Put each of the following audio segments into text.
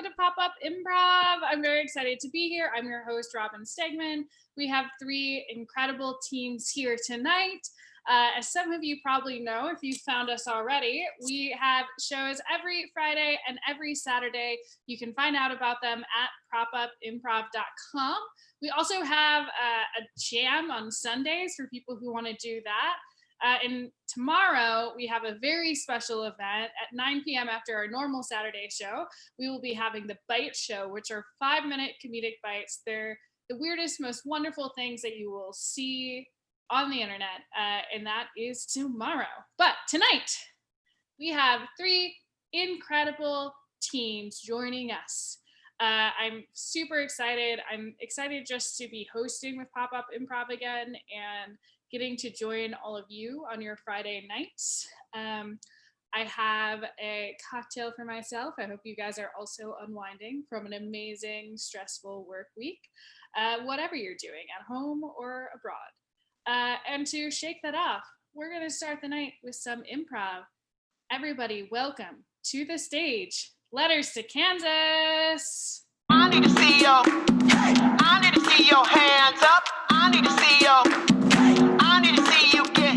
welcome to Pop-Up Improv. I'm very excited to be here. I'm your host, Robin Stegman. We have three incredible teams here tonight. As some of you probably know, if you've found us already, we have shows every Friday and every Saturday. You can find out about them at popupimprov.com. We also have a jam on Sundays for people who want to do that. And tomorrow we have a very special event at 9 p.m. after our normal Saturday show. We will be having the Bite Show, which are 5-minute comedic bites. They're the weirdest, most wonderful things that you will see on the internet, and that is tomorrow. But tonight we have three incredible teams joining us. I'm super excited. I'm excited just to be hosting with Pop-Up Improv again and getting to join all of you on your Friday nights. I have a cocktail for myself. I hope you guys are also unwinding from an amazing, stressful work week, whatever you're doing, at home or abroad. And to shake that off, we're gonna start the night with some improv. Everybody, welcome to the stage, Letters to Kansas. I need to see your, I need to see your hands up. I need to see your, I need to see you get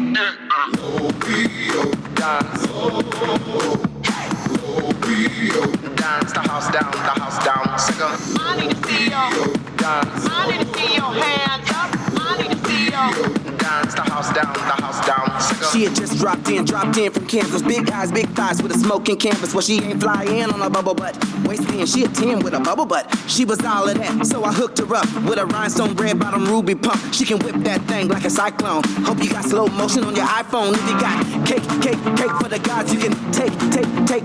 dance the house down, singer. I need to see your, I need to see your hands up. I need to see your, dance the house down, singer. She had just dropped in from Kansas. Big eyes, big thighs with a smoking canvas. Well, she ain't fly in on a bubble butt. Waist in, she a 10 with a bubble butt. She was all of that, so I hooked her up with a rhinestone red bottom ruby pump. She can whip that thing like a cyclone. Hope you got slow motion on your iPhone. If you got cake for the gods, you can take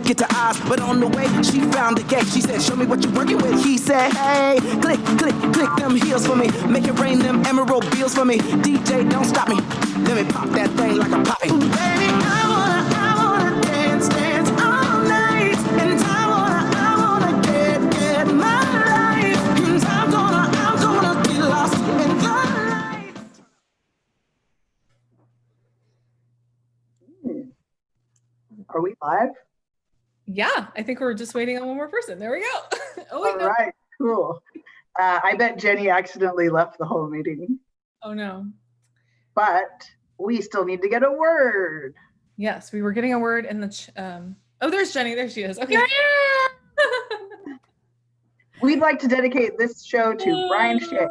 it to Oz. But on the way, she found the gate. She said, show me what you're working with. He said, hey, click them heels for me. Make it rain them emerald bills for me. DJ, don't stop me. Let me pop that thing like a poppy. Baby, I wanna dance all night. And I wanna get my life. And I'm gonna get lost in the light. Are we live? Yeah, I think we're just waiting on one more person. There we go. Oh, wait, All right, cool. I bet Jenny accidentally left the whole meeting. Oh, no. But we still need to get a word. Yes, we were getting a word in the... oh, there's Jenny. There she is. Okay. We'd like to dedicate this show to Brian Shea.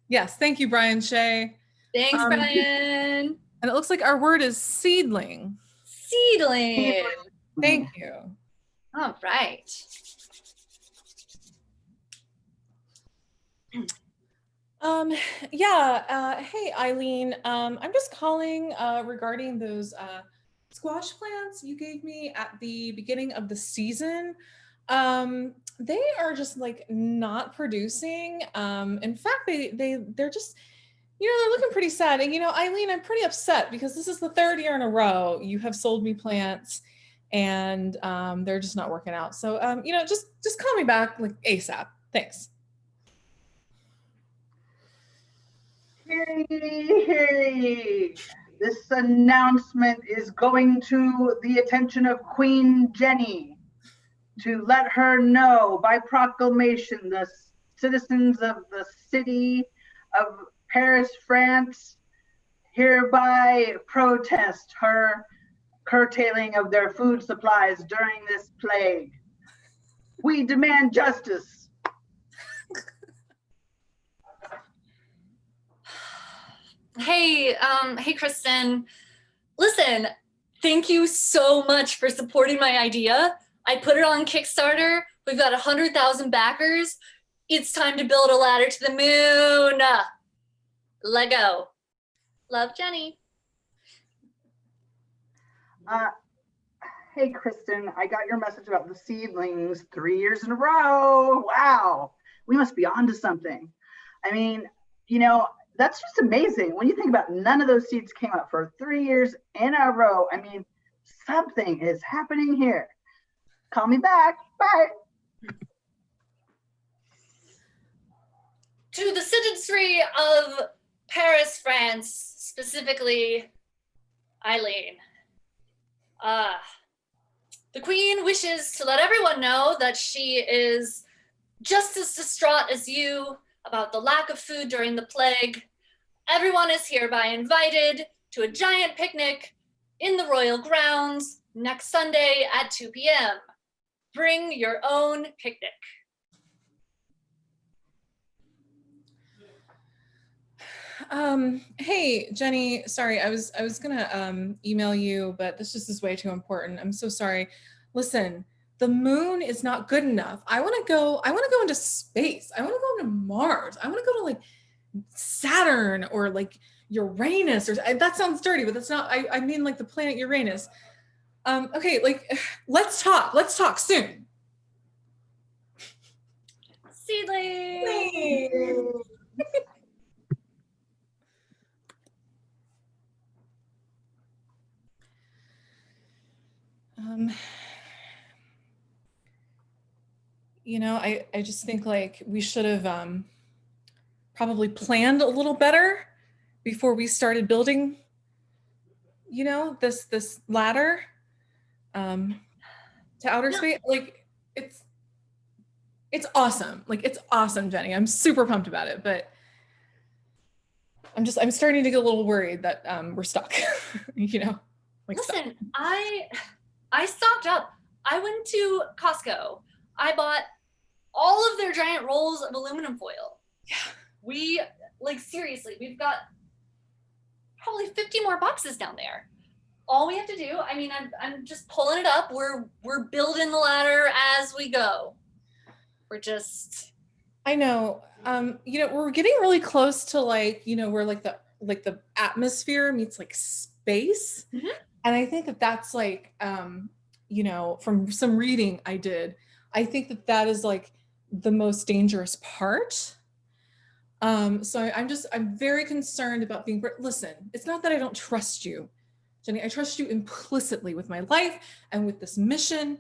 Yes, thank you, Brian Shea. Thanks, Brian. And it looks like our word is seedling. Seedling. Thank you. All right. Hey, Eileen. I'm just calling regarding those squash plants you gave me at the beginning of the season. They are just like not producing. In fact, they're just, they're looking pretty sad. And Eileen, I'm pretty upset because this is the third year in a row you have sold me plants and they're just not working out. So just call me back like ASAP. Thanks. Hey, this announcement is going to the attention of Queen Jenny to let her know by proclamation the citizens of the city of Paris, France, hereby protest her curtailing of their food supplies during this plague. We demand justice. Hey, Kristen. Listen, thank you so much for supporting my idea. I put it on Kickstarter. We've got 100,000 backers. It's time to build a ladder to the moon. Lego. Love, Jenny. Hey, Kristen, I got your message about the seedlings 3 years in a row. Wow, we must be onto something. I mean, that's just amazing. When you think about none of those seeds came up for 3 years in a row. I mean, something is happening here. Call me back. Bye. To the citizenry of Paris, France, specifically Eileen. The Queen wishes to let everyone know that she is just as distraught as you about the lack of food during the plague. Everyone is hereby invited to a giant picnic in the royal grounds next Sunday at 2 p.m. Bring your own picnic. Hey Jenny, sorry, I was gonna email you, but this just is way too important. I'm so sorry. Listen, the moon is not good enough. I want to go into space. I want to go to Mars. I want to go to like Saturn or like Uranus, or that sounds dirty, but that's not, I mean like the planet Uranus. Okay, like let's talk soon. Seedling. You know, I just think like we should have probably planned a little better before we started building, you know, this ladder to outer space. Like it's awesome. Like it's awesome, Jenny. I'm super pumped about it, but I'm starting to get a little worried that we're stuck. You know, like listen, I stocked up. I went to Costco. I bought all of their giant rolls of aluminum foil. Yeah. We, like, seriously, we've got probably 50 more boxes down there. All we have to do, I mean, I'm just pulling it up. We're building the ladder as we go. We're just. I know. You know, we're getting really close to like, you know, where like the atmosphere meets like space. Mm-hmm. And I think that that's like, you know, from some reading I did, I think that that is like the most dangerous part. So I'm very concerned about being, listen, it's not that I don't trust you, Jenny, I trust you implicitly with my life and with this mission.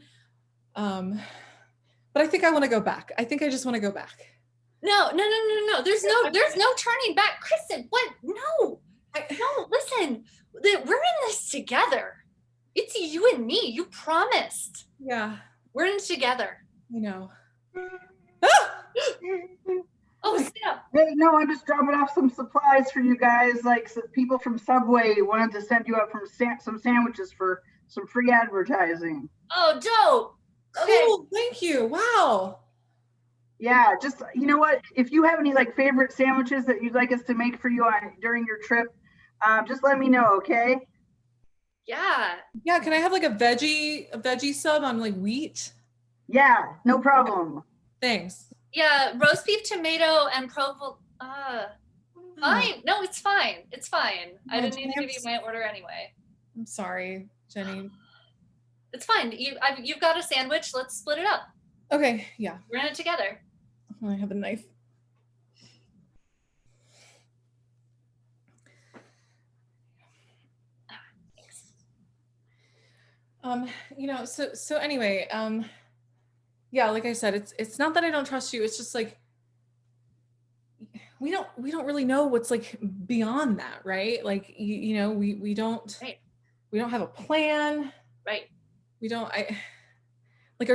But I think I want to go back. I think I just want to go back. No. There's no turning back. Kristen, what? No, listen, we're in this together. It's you and me. You promised. Yeah. We're in it together. I know. Oh, snap. Hey, no, I'm just dropping off some supplies for you guys. Like people from Subway wanted to send you up some sandwiches for some free advertising. Oh, dope. Cool. Okay. Thank you. Wow. Yeah, just, you know what? If you have any like favorite sandwiches that you'd like us to make for you during your trip, just let me know, okay? Yeah. Yeah. Can I have like a veggie sub on like wheat? Yeah, no problem. Thanks. Yeah, roast beef, tomato, and provolone. Fine. No, it's fine. It's fine. I didn't need to give you my order anyway. I'm sorry, Jenny. It's fine. You've got a sandwich. Let's split it up. Okay. Yeah. We're in it together. I have a knife. You know, so anyway, yeah, like I said, it's not that I don't trust you. It's just like we don't really know what's like beyond that, right? Like you know, we don't right. We don't have a plan. Right. We don't are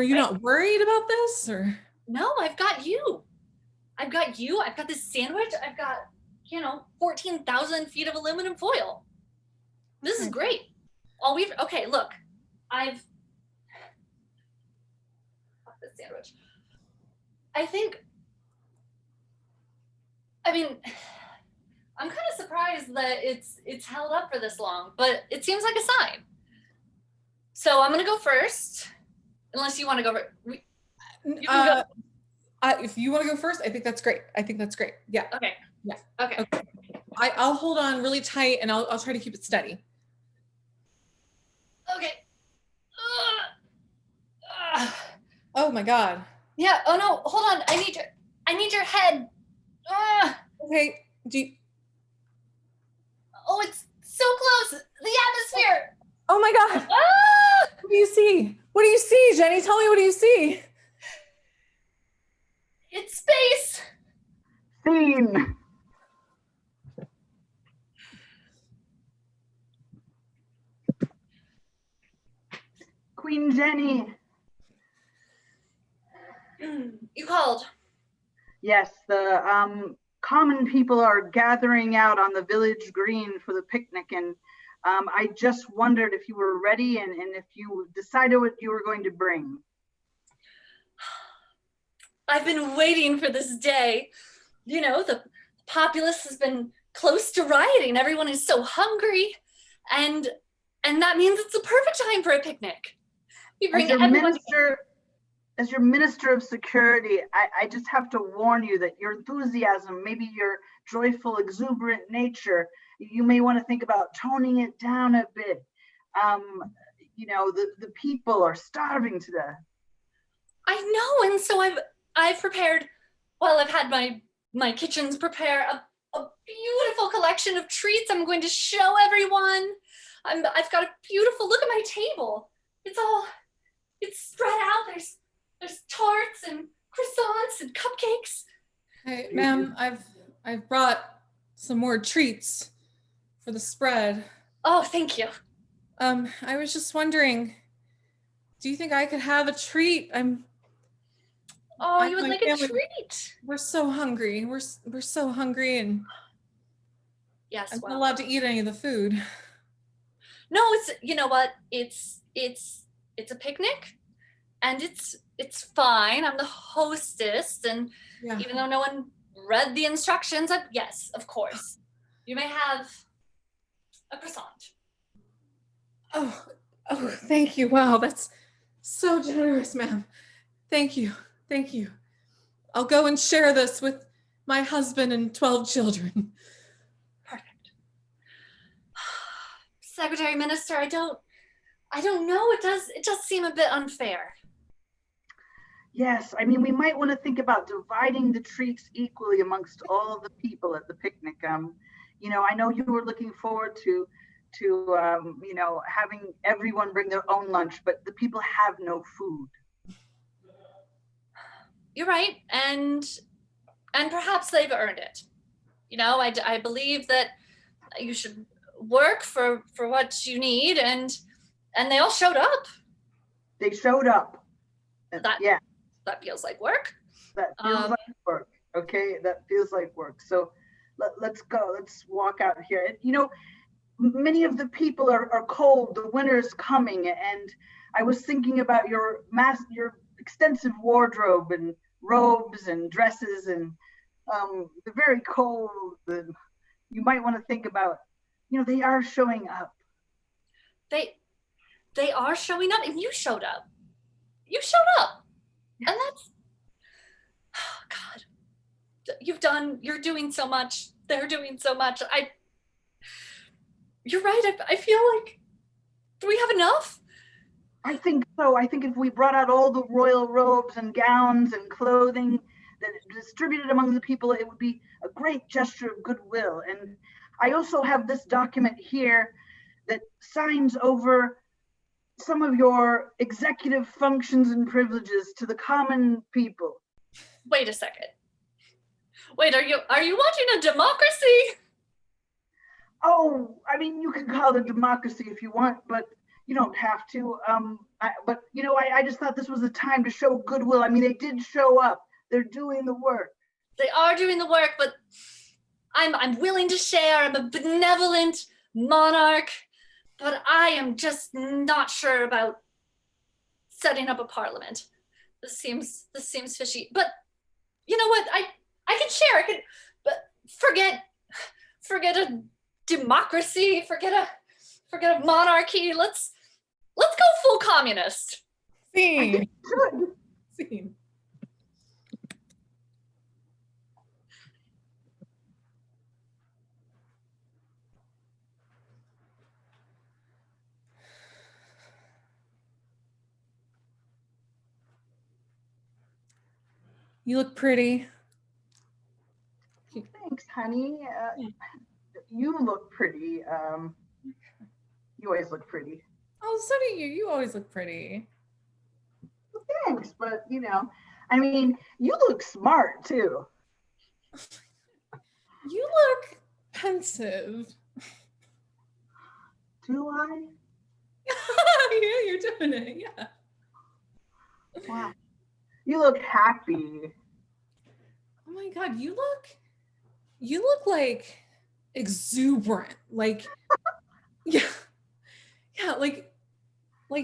you not worried about this or? No, I've got you. I've got this sandwich. I've got, 14,000 feet of aluminum foil. This is great. Okay, look, I've this sandwich. I'm kind of surprised that it's held up for this long, but it seems like a sign. So I'm gonna go first, unless you want to go. You can go. If you want to go first, I think that's great. Yeah. Okay. Yeah. Okay. I'll hold on really tight and I'll try to keep it steady. Okay. Oh my God. Yeah. Oh no. Hold on. I need your head. Okay. Oh, it's so close. The atmosphere. Oh my God. What do you see? What do you see, Jenny? Tell me, what do you see? It's space. Scene. Queen Jenny. You called. Yes, the common people are gathering out on the village green for the picnic, and I just wondered if you were ready and if you decided what you were going to bring. I've been waiting for this day. You know, the populace has been close to rioting. Everyone is so hungry, and that means it's the perfect time for a picnic. You bring everyone. As your minister of security, I just have to warn you that your enthusiasm, maybe your joyful, exuberant nature, you may want to think about toning it down a bit. You know, the people are starving to death. I know, and so I've prepared. Well, I've had my kitchens prepare a beautiful collection of treats. I'm going to show everyone. I've got a beautiful look at my table. It's spread out. There's tarts and croissants and cupcakes. Hey, ma'am, I've brought some more treats for the spread. Oh, thank you. I was just wondering, do you think I could have a treat? Oh, you would like a treat? We're so hungry. We're so hungry, and yes, I'm not allowed to eat any of the food. No, you know what? It's a picnic, and it's fine. I'm the hostess, and even though no one read the instructions, yes, of course, you may have a croissant. Oh, thank you. Wow, that's so generous, ma'am. Thank you. I'll go and share this with my husband and 12 children. Perfect. Secretary Minister, I don't know. It does seem a bit unfair. Yes, I mean, we might want to think about dividing the treats equally amongst all of the people at the picnic. You know, I know you were looking forward to you know, having everyone bring their own lunch, but the people have no food. You're right, and perhaps they've earned it. You know, I believe that you should work for what you need, and they all showed up. They showed up. Yeah. That feels like work. That feels like work. Okay, that feels like work. So let's go. Let's walk out here. You know, many of the people are cold. The winter's coming, and I was thinking about your extensive wardrobe and robes and dresses, and they're very cold. And you might want to think about, you know, they are showing up. They are showing up, and you showed up. You showed up, and that's, oh God, you're doing so much. They're doing so much. You're right. I feel like, do we have enough? I think so. I think if we brought out all the royal robes and gowns and clothing that distributed among the people, it would be a great gesture of goodwill. And I also have this document here that signs over some of your executive functions and privileges to the common people. Wait a second. Wait, are you wanting a democracy? Oh, I mean, you can call it a democracy if you want, but you don't have to. But you know, I just thought this was a time to show goodwill. I mean, they did show up. They're doing the work. They are doing the work, but I'm willing to share. I'm a benevolent monarch, but I am just not sure about setting up a parliament. This seems fishy. But you know what? I can share. But forget a democracy. Forget a monarchy. Let's go full communist. Scene. You look pretty. Thanks, honey. You look pretty. You always look pretty. Oh, so do you. You always look pretty. Well, thanks, but you know, I mean, you look smart too. You look pensive. Do I? Yeah, you're doing it. Yeah. Wow. You look happy. Oh my God, you look like exuberant. Like, yeah, like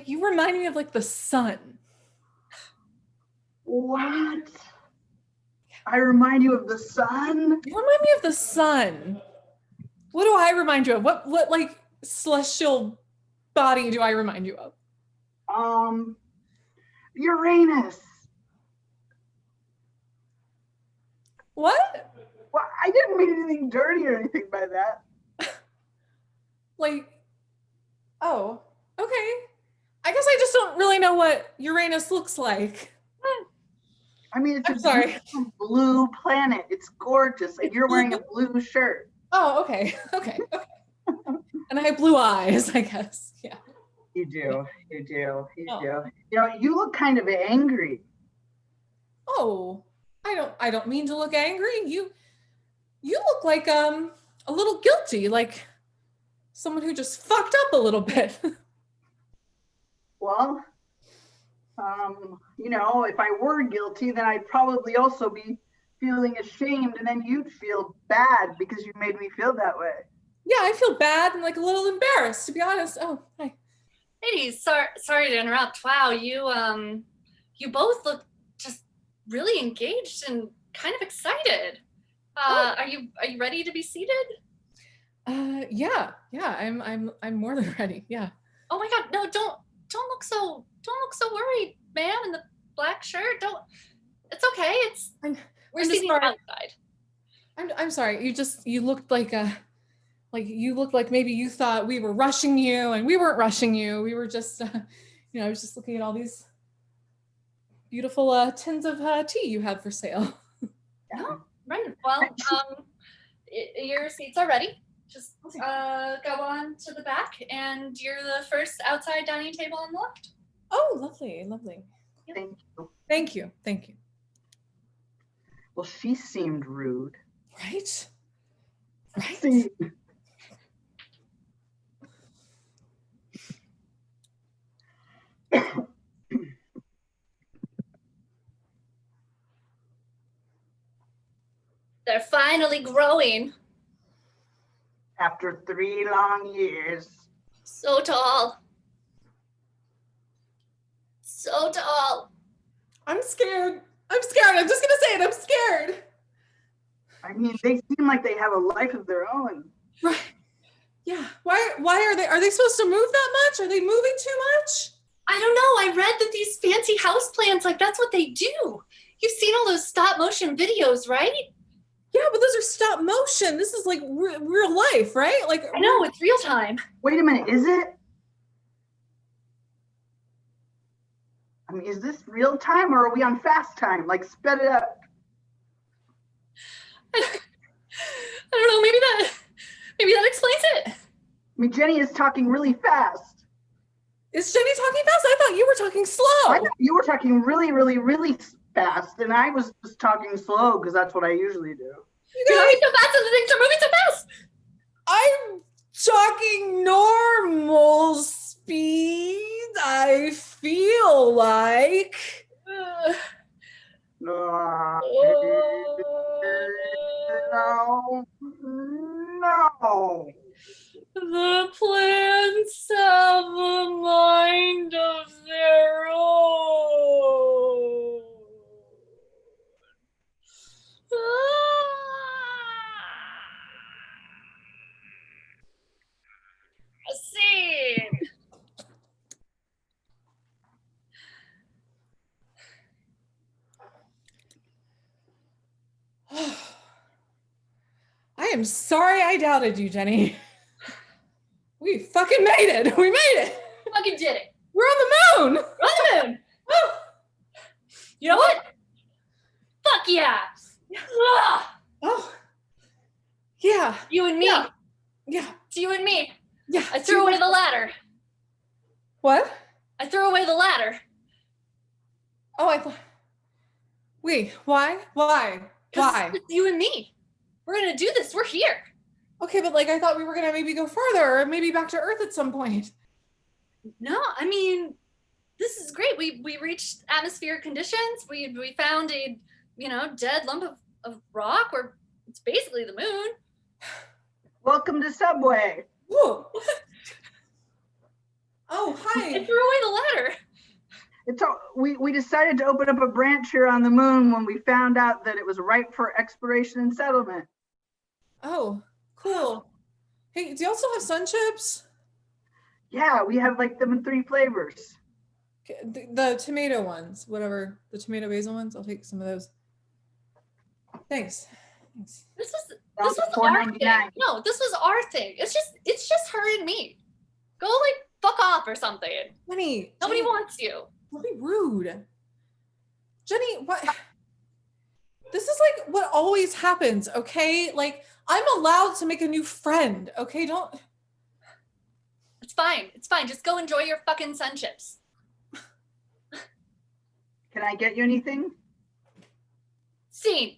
you remind me of like the sun. What? I remind you of the sun? You remind me of the sun. What do I remind you of? What like celestial body do I remind you of? Uranus. What? Well, I didn't mean anything dirty or anything by that. Like, oh, okay. I guess I just don't really know what Uranus looks like. I mean, it's I'm a sorry. beautiful blue planet. It's gorgeous. Like you're wearing a blue shirt. Oh, okay. And I have blue eyes, I guess. Yeah. You do. You do. You Oh. do. You know, you look kind of angry. Oh, I don't mean to look angry. You look like a little guilty, like someone who just fucked up a little bit. Well, you know, if I were guilty, then I'd probably also be feeling ashamed, and then you'd feel bad because you made me feel that way. Yeah, I feel bad and like a little embarrassed, to be honest. Oh, hi. Ladies, sorry to interrupt. Wow, you both look just really engaged and kind of excited. Are you ready to be seated? Yeah. I'm more than ready. Yeah. Oh my God, no, don't look so worried, ma'am, in the black shirt. It's okay. We're just seating sorry. outside. I'm sorry. You looked like you looked like maybe you thought we were rushing you, and we weren't rushing you. We were just, I was just looking at all these beautiful tins of tea you had for sale. No, right. Well, your seats are ready. Just go on to the back, and you're the first outside dining table on the left. Oh, lovely. Thank you. Thank you. Well, she seemed rude. Right? See, They're finally growing. after 3 long years. So tall. So tall. I'm scared. I'm just gonna say it. I'm scared. I mean, they seem like they have a life of their own. Right. Yeah. Why are they supposed to move that much? Are they moving too much? I don't know. I read that these fancy houseplants, like that's what they do. You've seen all those stop motion videos, right? Yeah, but those are stop motion. This is like real life, right? Like I know, it's real time. Wait a minute, is it? I mean, is this real time or are we on fast time? Like, sped it up. I don't know. Maybe that explains it. I mean, Jenny is talking really fast. Is Jenny talking fast? I thought you were talking slow. I thought you were talking really, really, really fast, and I was just talking slow because that's what I usually do. You're moving so fast and the things are moving so fast. I'm talking normal speed, I feel like. No. The plants have a mind of their own. Scene. I am sorry I doubted you, Jenny. We fucking made it. We made it. Fucking did it. We're on the moon. We're on the moon. You know what? Fuck yeah. Ugh. Oh. Yeah. You and me. Yeah. It's you and me. Yeah. I threw away the ladder. What? I threw away the ladder. Oh, I thought. Wait, why? Why? 'Cause Why? It's you and me. We're gonna do this. We're here. Okay, but like I thought we were gonna maybe go further or maybe back to Earth at some point. No, I mean, this is great. We reached atmospheric conditions. We found a dead lump of of rock, or it's basically the moon. Welcome to Subway. Whoa. Oh, hi. I threw away the ladder. We decided to open up a branch here on the moon when we found out that it was ripe for exploration and settlement. Oh, cool. Hey, do you also have sun chips? Yeah, we have like them in 3 flavors. The tomato ones, whatever, the tomato basil ones. I'll take some of those. Thanks. This was our thing. $4.99. No, this was our thing. It's just her and me. Go like fuck off or something. Jenny, Nobody wants you. don't be rude. Jenny, what? This is like what always happens, okay? Like, I'm allowed to make a new friend, okay? Don't. It's fine. It's fine. Just go enjoy your fucking sun chips. Can I get you anything? Scene.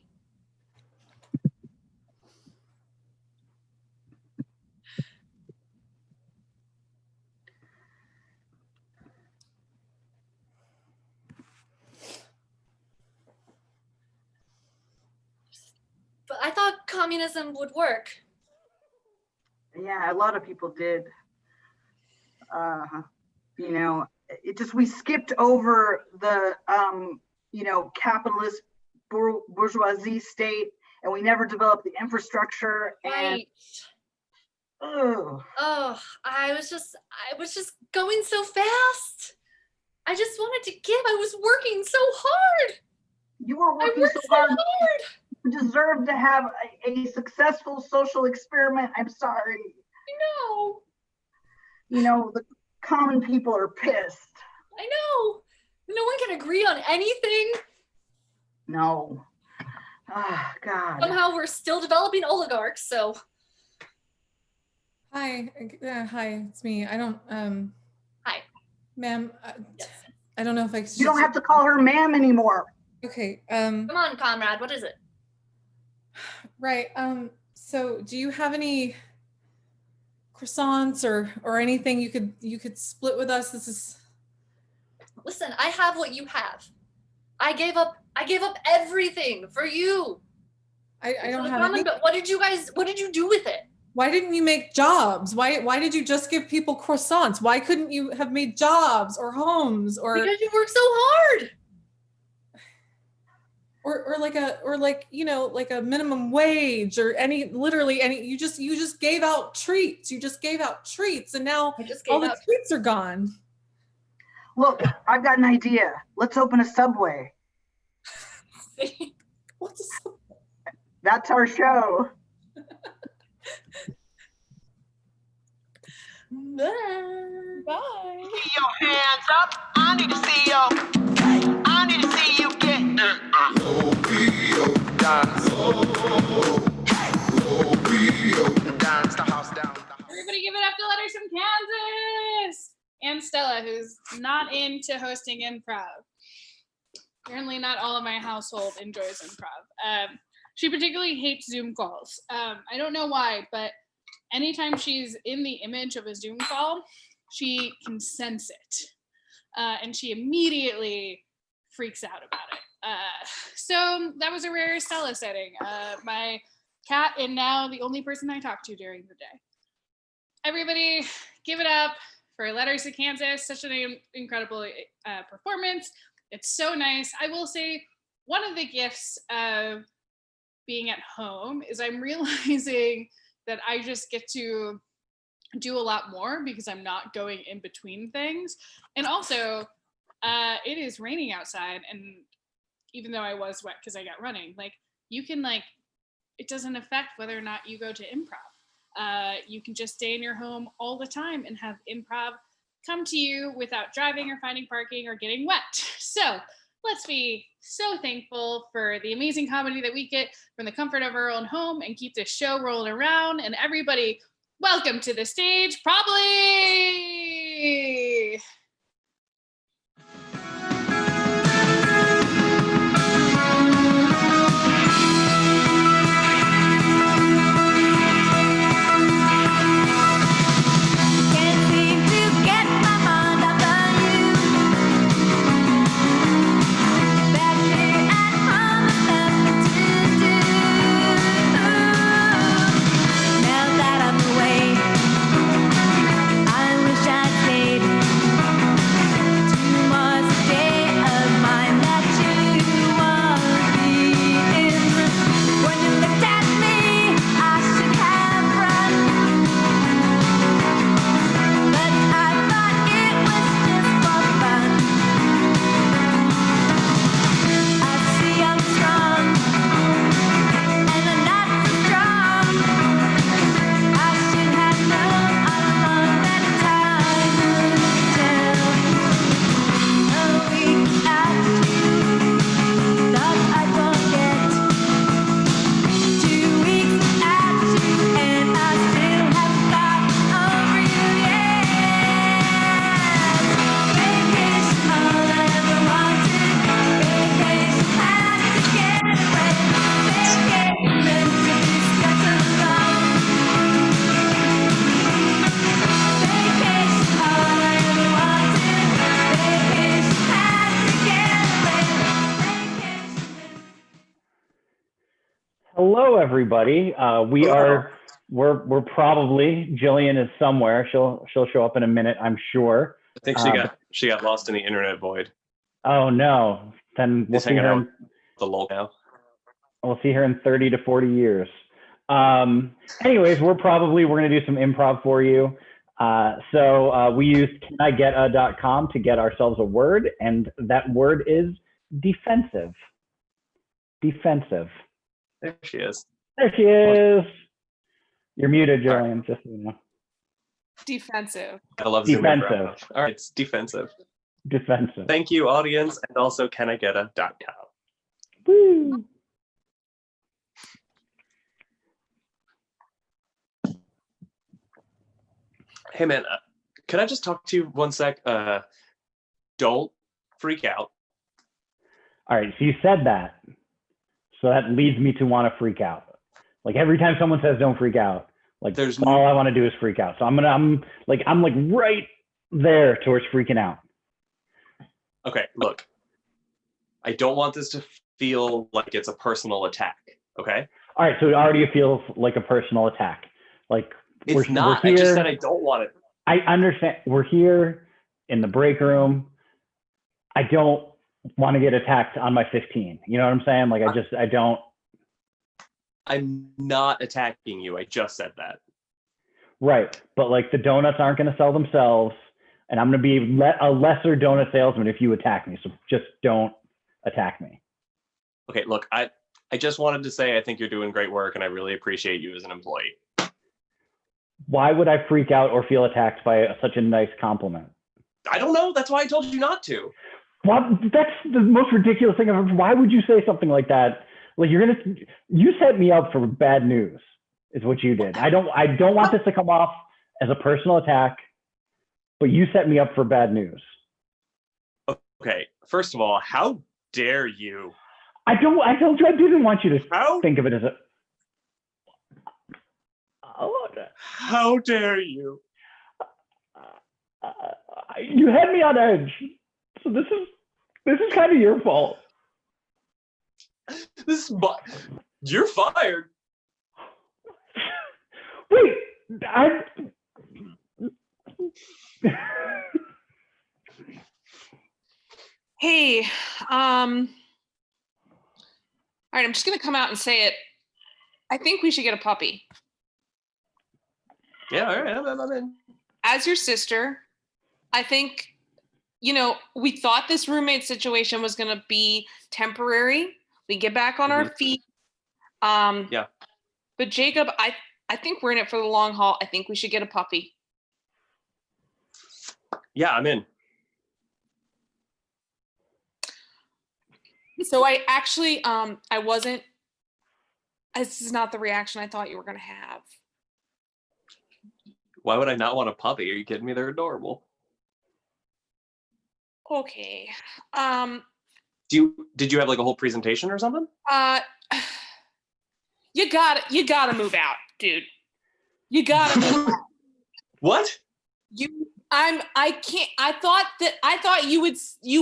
But I thought communism would work. Yeah, a lot of people did. You know, we skipped over the, you know, capitalist bourgeoisie state, and we never developed the infrastructure. Right. And, Oh, I was just going so fast. I just wanted to give. I was working so hard. you were I working worked so so hard. hard. You deserve to have a successful social experiment. I'm sorry. I know. You know, the common people are pissed. I know. No one can agree on anything. No. Ah, God. Somehow we're still developing oligarchs, so. Hi, hi, it's me. I don't, Hi. Ma'am, Yes. I don't know if I should. You don't have to call her ma'am anymore. Okay, Come on, comrade. What is it? right, so do you have any croissants or anything you could split with us? This is. Listen, I have what you have. I gave up everything for you. I don't For the have common, any. but what did you do with it? Why didn't you make jobs? Why did you just give people croissants? Why couldn't you have made jobs or homes or Because you work so hard. like you know, like a minimum wage or literally any, you just gave out treats. You just gave out treats, and now I just all gave the out. treats are gone. Look, I've got an idea. Let's open a Subway. What's a That's our show. Bye. See your hands up. I need to see you get Dance the house down. Everybody give it up to Letters from Kansas! And Stella, who's not into hosting improv. Apparently not all of my household enjoys improv. She particularly hates Zoom calls. I don't know why, but anytime she's in the image of a Zoom call, she can sense it. And she immediately freaks out about it. So that was a rare Stella setting. My cat, and now the only person I talk to during the day. Everybody give it up for Letters to Kansas. Such an incredible performance. It's so nice. I will say one of the gifts of being at home is I'm realizing that I just get to do a lot more because I'm not going in between things. And also, it is raining outside, and even though I was wet because I got running, like you can it doesn't affect whether or not you go to improv. You can just stay in your home all the time and have improv come to you without driving or finding parking or getting wet. So let's be so thankful for the amazing comedy that we get from the comfort of our own home and keep this show rolling around. And everybody, welcome to the stage, Probably. Back here at home, nothing to do. Hello, everybody. We're probably, Jillian is somewhere. She'll show up in a minute, I'm sure. I think she got lost in the internet void. Oh no, then we'll see her. The lol now. We'll see her in 30 to 40 years. Anyways, we're gonna do some improv for you. So we used canigeta.com to get ourselves a word, and that word is defensive. Defensive. There she is. There she is. You're muted, Jillian, just so you know. Defensive. I love defensive. All right, it's defensive. Defensive. Thank you, audience, and also canigeta.com. Woo. Hey man, can I just talk to you one sec? Don't freak out. All right, so you said that. So that leads me to want to freak out. Like every time someone says don't freak out, like all I want to do is freak out. So I'm like right there towards freaking out. Okay, look. I don't want this to feel like it's a personal attack, okay? All right, so it already feels like a personal attack. Like it's not. I just said I don't want it. I understand. We're here in the break room. I don't want to get attacked on my 15. You know what I'm saying? Like I don't. I'm not attacking you. I just said that. Right. But like the donuts aren't going to sell themselves, and I'm going to be a lesser donut salesman if you attack me. So just don't attack me. Okay, look, I just wanted to say I think you're doing great work and I really appreciate you as an employee. Why would I freak out or feel attacked by such a nice compliment? I don't know. That's why I told you not to. Well, that's the most ridiculous thing I've ever. Why would you say something like that? Like you set me up for bad news is what you did. I don't want this to come off as a personal attack, but you set me up for bad news. Okay. First of all, how dare you? I didn't want you to think of it as a. How dare you? You had me on edge. So this is kind of your fault. You're fired. Wait, Hey, all right, I'm just gonna come out and say it. I think we should get a puppy. Yeah, all right, I'm in. As your sister, I think, we thought this roommate situation was gonna be temporary. We get back on our feet. Yeah. But Jacob, I think we're in it for the long haul. I think we should get a puppy. Yeah, I'm in. So I actually, this is not the reaction I thought you were going to have. Why would I not want a puppy? Are you kidding me? They're adorable. Okay. Did you have like a whole presentation or something? You gotta move out, dude. You gotta move out. What? I thought you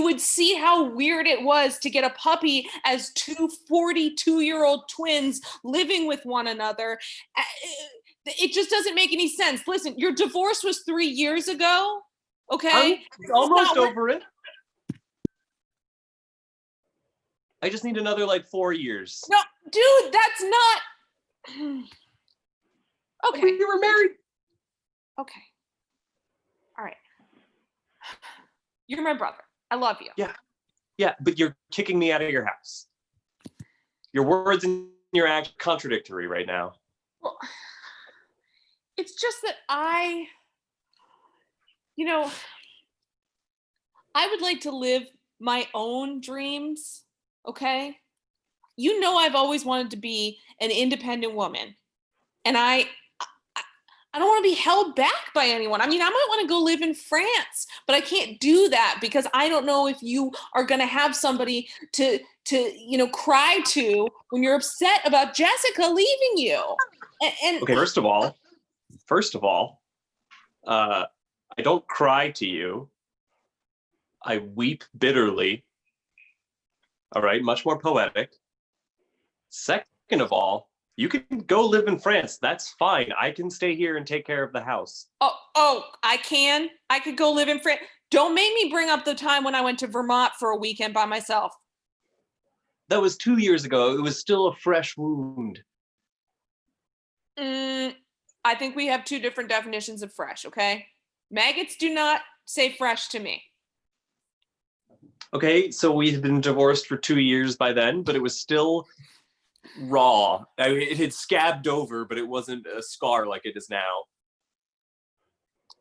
would see how weird it was to get a puppy as two 42-year-old twins living with one another. It just doesn't make any sense. Listen, your divorce was 3 years ago. Okay? I'm almost over it. I just need another 4 years. No, dude, that's not. Okay. We were married. Okay. All right. You're my brother. I love you. Yeah. Yeah, but you're kicking me out of your house. Your words and your actions are contradictory right now. Well, it's just that I would like to live my own dreams, okay? I've always wanted to be an independent woman. And I don't want to be held back by anyone. I mean, I might want to go live in France, but I can't do that because I don't know if you are going to have somebody to cry to when you're upset about Jessica leaving you. And okay, first of all, I don't cry to you. I weep bitterly. All right, much more poetic. Second of all, You can go live in France. That's fine. I can stay here and take care of the house. Oh, I can. I could go live in France. Don't make me bring up the time when I went to Vermont for a weekend by myself. That was 2 years ago. It was still a fresh wound. I think we have two different definitions of fresh, okay? Maggots do not say fresh to me. Okay, so we had been divorced for 2 years by then, but it was still raw. I mean, it had scabbed over, but it wasn't a scar like it is now.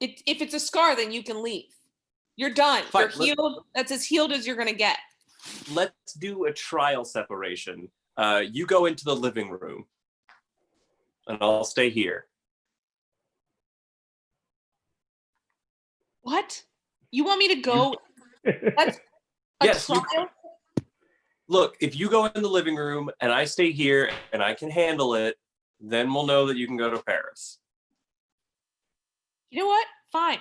If it's a scar, then you can leave. You're done. Fine, You're healed. That's as healed as you're going to get. Let's do a trial separation. You go into the living room, and I'll stay here. What? You want me to go? That's a Yes, trial? Look, if you go in the living room and I stay here and I can handle it, then we'll know that you can go to Paris. You know what? Fine.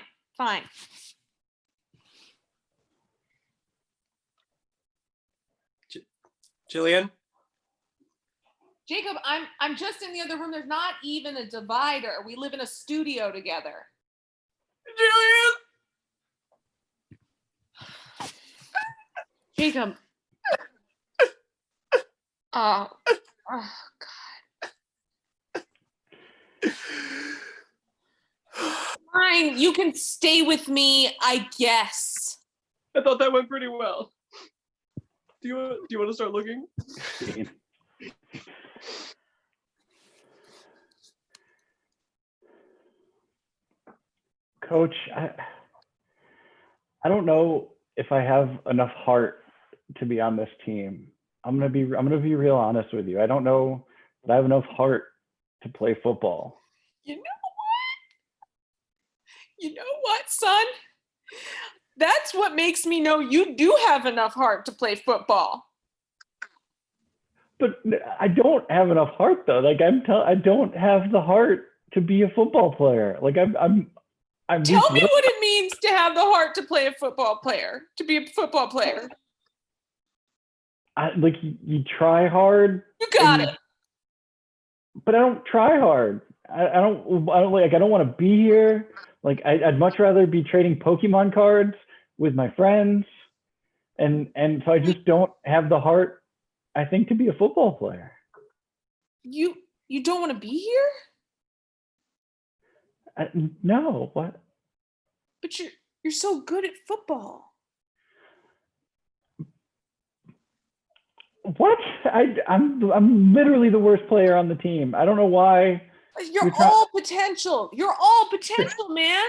Jillian? Jacob, I'm just in the other room. There's not even a divider. We live in a studio together. Jillian! Jacob. Oh God. Fine, you can stay with me, I guess. I thought that went pretty well. Do you want to start looking? Coach, I don't know if I have enough heart to be on this team. I'm gonna be real honest with you. I don't know that I have enough heart to play football. You know what, son? That's what makes me know you do have enough heart to play football. But I don't have enough heart though. Like I don't have the heart to be a football player. Like I'm Tell me what it means to have the heart to play a football player, to be a football player. Like you try hard. You got it. But I don't try hard. I don't want to be here. Like I'd much rather be trading Pokemon cards with my friends. And so I just don't have the heart, I think, to be a football player. You don't want to be here? No, what? But you're so good at football. What? I'm literally the worst player on the team. I don't know why. You're all potential. You're all potential, man.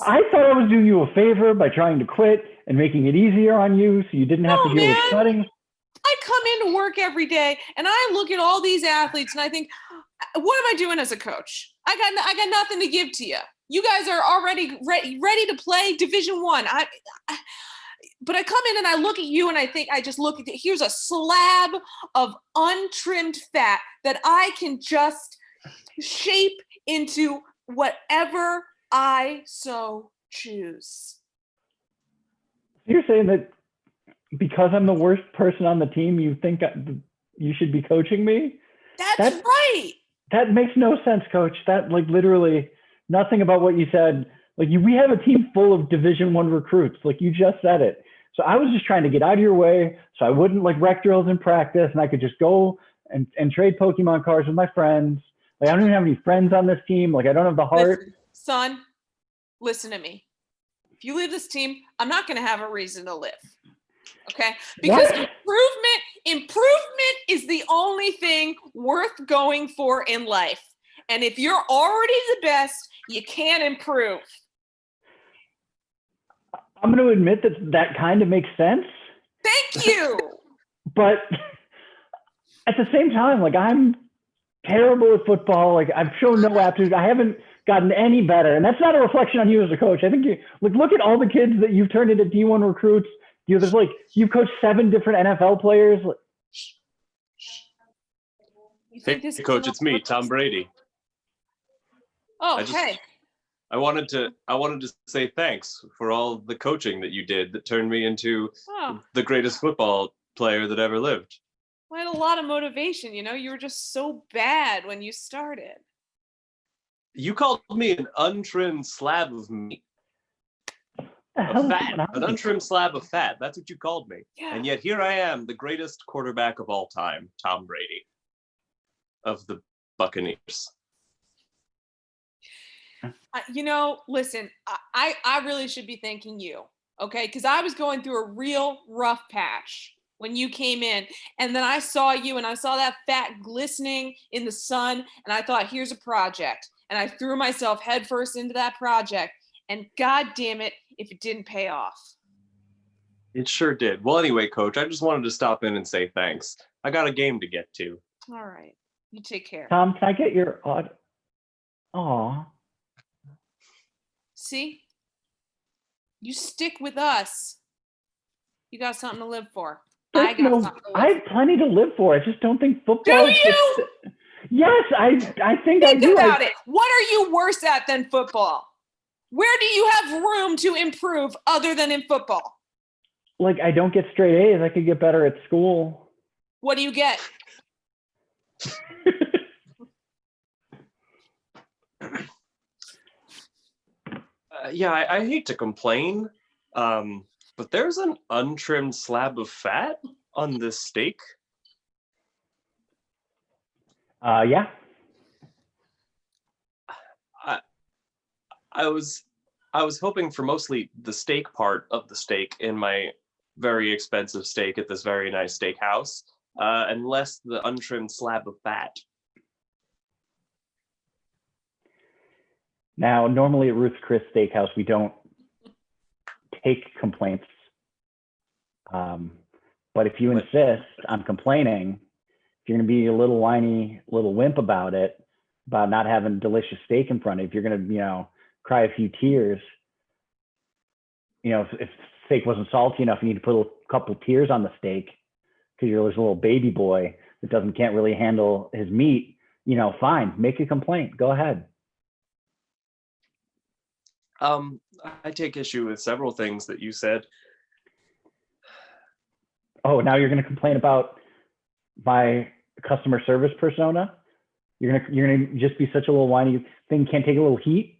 I thought I was doing you a favor by trying to quit and making it easier on you so you didn't have to deal with cutting. I come into work every day and I look at all these athletes and I think, what am I doing as a coach? I got nothing to give to you. You guys are already ready to play Division I. But I come in and I look at you and I just look at it. Here's a slab of untrimmed fat that I can just shape into whatever I so choose. You're saying that because I'm the worst person on the team, you think you should be coaching me? That's right. That makes no sense, Coach. That literally nothing about what you said. We have a team full of Division I recruits. You just said it. So I was just trying to get out of your way so I wouldn't wreck drills in practice and I could just go and trade Pokemon cards with my friends. I don't even have any friends on this team. I don't have the heart. Son, listen to me. If you leave this team, I'm not going to have a reason to live. Okay? Because improvement is the only thing worth going for in life. And if you're already the best, you can't improve. I'm going to admit that kind of makes sense. Thank you. But at the same time, I'm terrible at football. I've shown no aptitude. I haven't gotten any better. And that's not a reflection on you as a coach. I think you look at all the kids that you've turned into D1 recruits. There's you've coached 7 different NFL players. Hey, Coach, it's me, Tom Brady. Hey. I wanted to say thanks for all the coaching that you did that turned me into the greatest football player that ever lived. I had a lot of motivation, you know? You were just so bad when you started. You called me an untrimmed slab of meat. The hell is Fat, going on an here? untrimmed slab of fat. That's what you called me. Yeah. And yet here I am, the greatest quarterback of all time, Tom Brady of the Buccaneers. You know, listen, I really should be thanking you, okay? Because I was going through a real rough patch when you came in. And then I saw you and I saw that fat glistening in the sun. And I thought, here's a project. And I threw myself headfirst into that project. And God damn it, if it didn't pay off. It sure did. Well, anyway, Coach, I just wanted to stop in and say thanks. I got a game to get to. All right. You take care. Tom, can I get your odd? Aw. See? You stick with us. You got something to live for. I got something to I live have plenty to live for. I just don't think football. Do you? Yes, I think I Think do. about it. What are you worse at than football? Where do you have room to improve other than in football? Like, I don't get straight A's. I could get better at school. What do you get? Yeah, I hate to complain, but there's an untrimmed slab of fat on this steak. Yeah. I was hoping for mostly the steak part of the steak in my very expensive steak at this very nice steakhouse, and less the untrimmed slab of fat. Now, normally at Ruth's Chris Steakhouse, we don't take complaints. But if you insist on complaining, if you're going to be a little whiny, little wimp about it, about not having delicious steak in front of you, if you're going to, cry a few tears, if steak wasn't salty enough, you need to put a couple tears on the steak because you're this little baby boy that can't really handle his meat, fine, make a complaint. Go ahead. I take issue with several things that you said. Oh, now you're going to complain about my customer service persona? You're gonna just be such a little whiny thing. Can't take a little heat?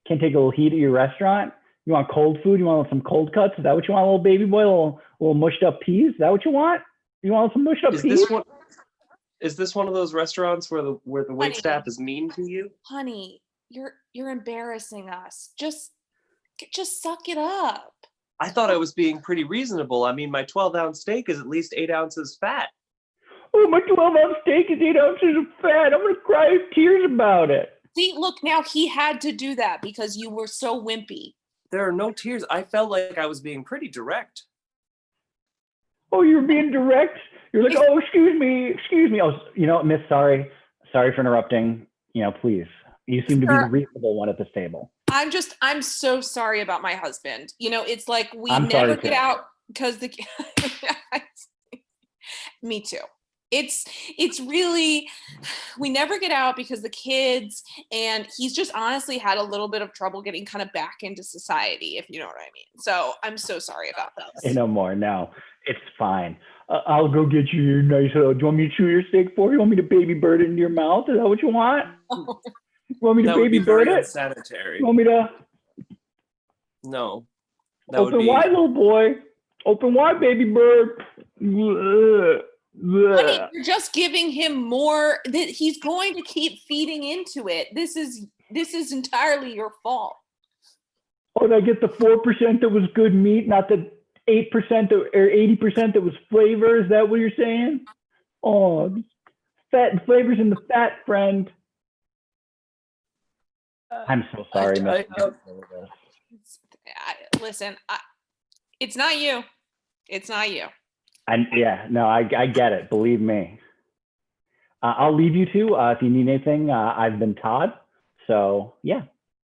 Can't take a little heat at your restaurant? You want cold food? You want some cold cuts? Is that what you want, little baby boy? Little mushed up peas? Is that what you want? You want some mushed up peas? Is this one of those restaurants where the wait staff is mean to you? Honey, you're embarrassing us. Just suck it up. I thought I was being pretty reasonable. I mean, my 12-ounce steak is at least 8 ounces fat. Oh, my 12-ounce steak is 8 ounces of fat. I'm going to cry tears about it. See, look, now he had to do that because you were so wimpy. There are no tears. I felt like I was being pretty direct. Oh, you're being direct? You're like, oh, excuse me. Oh, miss, sorry for interrupting. Please. You seem to be the reasonable one at this table. I'm so sorry about my husband. It's like we I'm never sorry get too. out because me too. It's really, we never get out because the kids, and he's just honestly had a little bit of trouble getting kind of back into society, if you know what I mean. So I'm so sorry about this. No more. No, it's fine. I'll go get you your nice, do you want me to chew your steak for you? You want me to baby bird it into your mouth? Is that what you want? You want me to baby bird it? Unsanitary. You want me to? No. Open wide, little boy. Open wide, baby bird. Honey, you're just giving him more. He's going to keep feeding into it. This is entirely your fault. Oh, did I get the 4% that was good meat, not the 8% or 80% that was flavor? Is that what you're saying? Oh, fat and flavors in the fat, friend. I'm so sorry, Listen, it's not you. It's not you. I get it. Believe me. I'll leave you two. If you need anything, I've been Todd. So, yeah.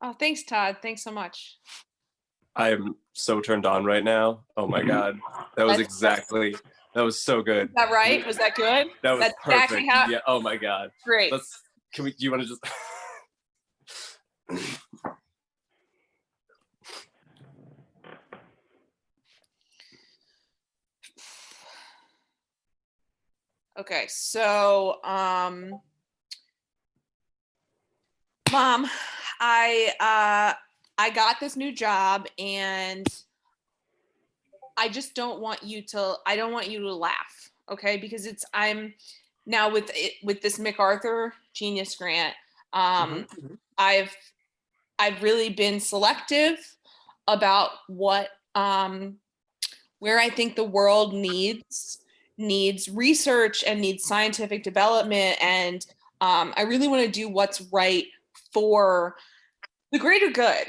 Oh, thanks, Todd. Thanks so much. I am so turned on right now. Oh my God. That was so good. Is that right? Was that good? That was That's perfect. exactly how. Yeah. Oh my God. Great. Do you want to just. Okay, so Mom, I got this new job and I just don't want you to laugh, okay? Because I'm now with this MacArthur Genius Grant. I've really been selective about what where I think the world needs research and needs scientific development, and I really want to do what's right for the greater good.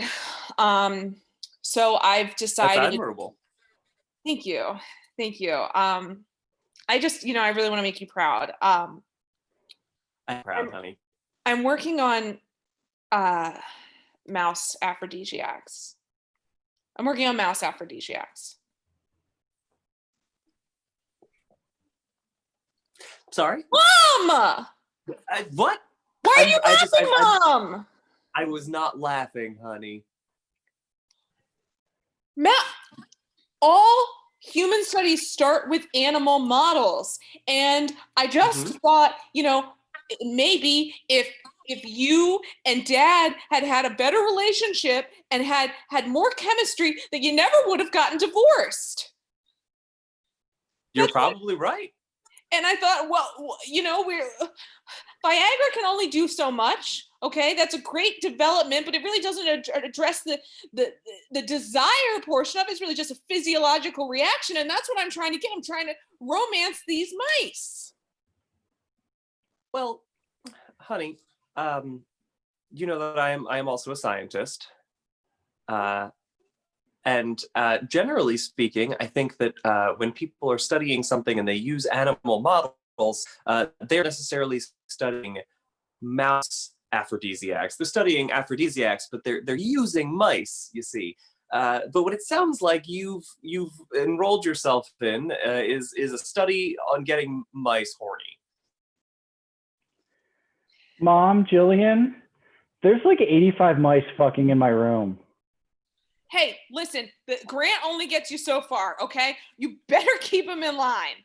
So I've decided. That's admirable. Thank you. I just, I really want to make you proud. I'm proud, honey. I'm working on mouse aphrodisiacs. Sorry? Mom! What? Why are you laughing, Mom? I was not laughing, honey. All human studies start with animal models. And I just thought, maybe if you and Dad had a better relationship and had more chemistry, that you never would have gotten divorced. You're probably right. And I thought, well, Viagra can only do so much. Okay, that's a great development, but it really doesn't address the desire portion of it. It's really just a physiological reaction, and that's what I'm trying to get. I'm trying to romance these mice. Well, honey, you know that I am also a scientist, and generally speaking, I think that when people are studying something and they use animal models, they're necessarily studying mouse aphrodisiacs. They're studying aphrodisiacs, but they're using mice, you see. But what it sounds like you've enrolled yourself in is a study on getting mice horny. Mom, Jillian, there's like 85 mice fucking in my room. Hey, listen, the grant only gets you so far, okay? You better keep them in line.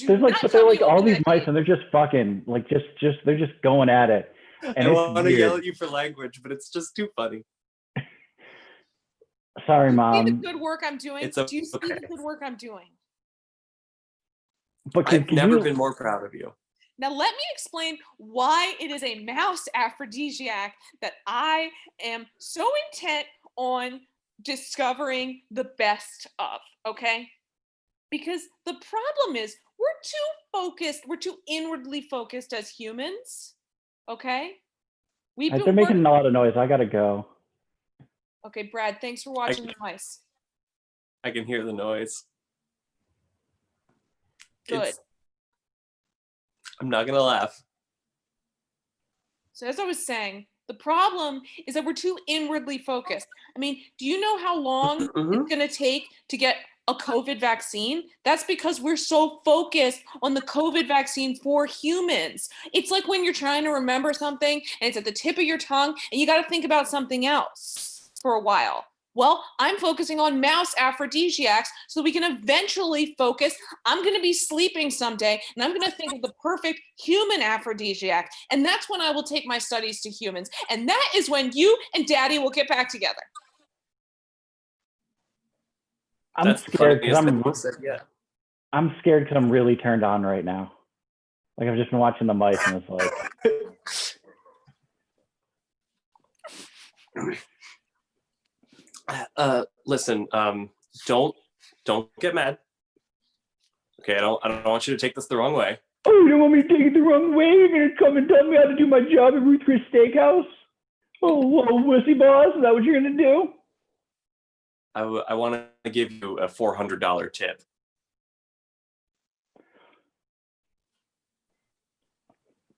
They're like all these mice and they're just fucking, like, they're just going at it. And I want to yell at you for language, but it's just too funny. Sorry, Mom. Do you see the good work I'm doing? Do you see the good work I'm doing? But I've never been more proud of you. Now let me explain why it is a mouse aphrodisiac that I am so intent on discovering the best of, okay? Because the problem is we're too inwardly focused as humans. Okay. They're making a lot of noise. I gotta go. Okay, Brad, thanks for watching the mice. I can hear the noise. Good. I'm not gonna laugh. So as I was saying, the problem is that we're too inwardly focused. I mean, do you know how long it's gonna take to get a COVID vaccine? That's because we're so focused on the COVID vaccine for humans. It's like when you're trying to remember something and it's at the tip of your tongue and you got to think about something else for a while. Well, I'm focusing on mouse aphrodisiacs so we can eventually focus. I'm going to be sleeping someday and I'm going to think of the perfect human aphrodisiac. And that's when I will take my studies to humans. And that is when you and Daddy will get back together. I'm scared because I'm scared because I'm really turned on right now. Like I've just been watching the mice and it's like. Listen, don't get mad. Okay, I don't want you to take this the wrong way. Oh, you don't want me to take it the wrong way? You're gonna come and tell me how to do my job at Ruth Chris Steakhouse? Oh, wussy boss, is that what you're gonna do? I want to give you a $400 tip.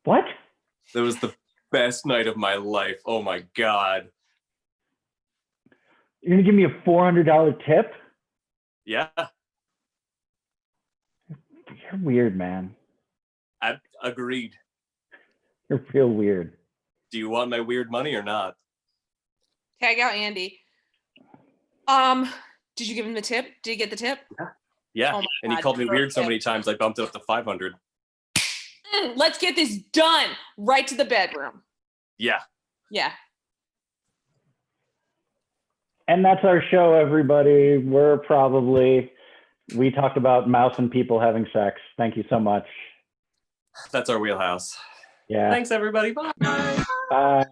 What? That was the best night of my life. Oh my God. You're gonna give me a $400 tip? Yeah. You're weird, man. I agreed. You're real weird. Do you want my weird money or not? Tag out Andy. Did you give him the tip? Did you get the tip? Yeah. Oh and he called me weird so many times I bumped it up to 500. Let's get this done. Right to the bedroom. Yeah. Yeah. And that's our show, everybody. We talked about mouse and people having sex. Thank you so much. That's our wheelhouse. Yeah. Thanks, everybody. Bye. Bye.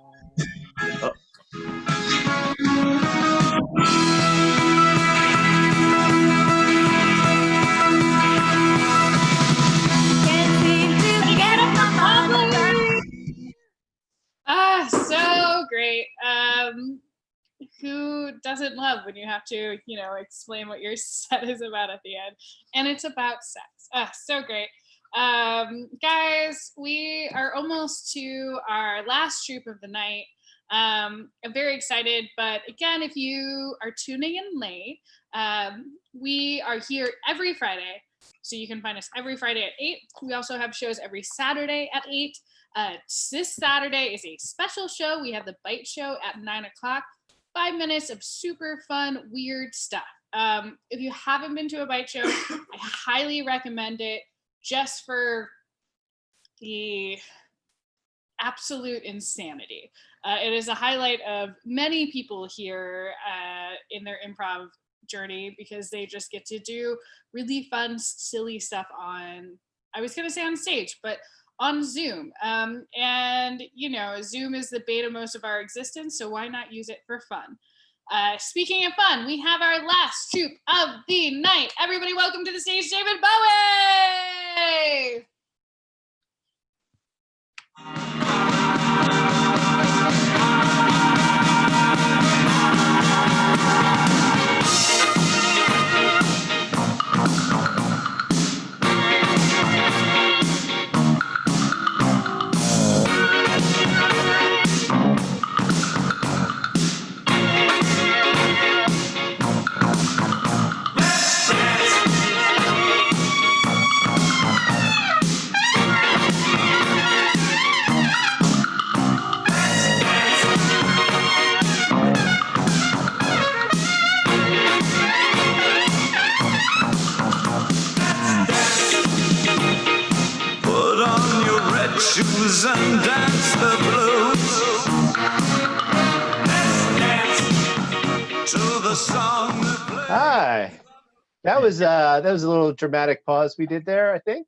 Oh. So great. Who doesn't love when you have to, explain what your set is about at the end? And it's about sex. So great. Guys, we are almost to our last troop of the night. I'm very excited, but again, if you are tuning in late, we are here every Friday. So you can find us every Friday at 8. We also have shows every Saturday at 8. This Saturday is a special show. We have the Bite Show at 9 o'clock. 5 minutes of super fun, weird stuff. If you haven't been to a Bite Show, I highly recommend it just for the absolute insanity. It is a highlight of many people here in their improv journey because they just get to do really fun, silly stuff I was going to say on stage, but on Zoom. And, Zoom is the beta most of our existence, so why not use it for fun? Speaking of fun, we have our last troop of the night. Everybody welcome to the stage, David Bowie! Shoes and dance the blues. Let's dance to the song. Hi. That was a little dramatic pause we did there, I think.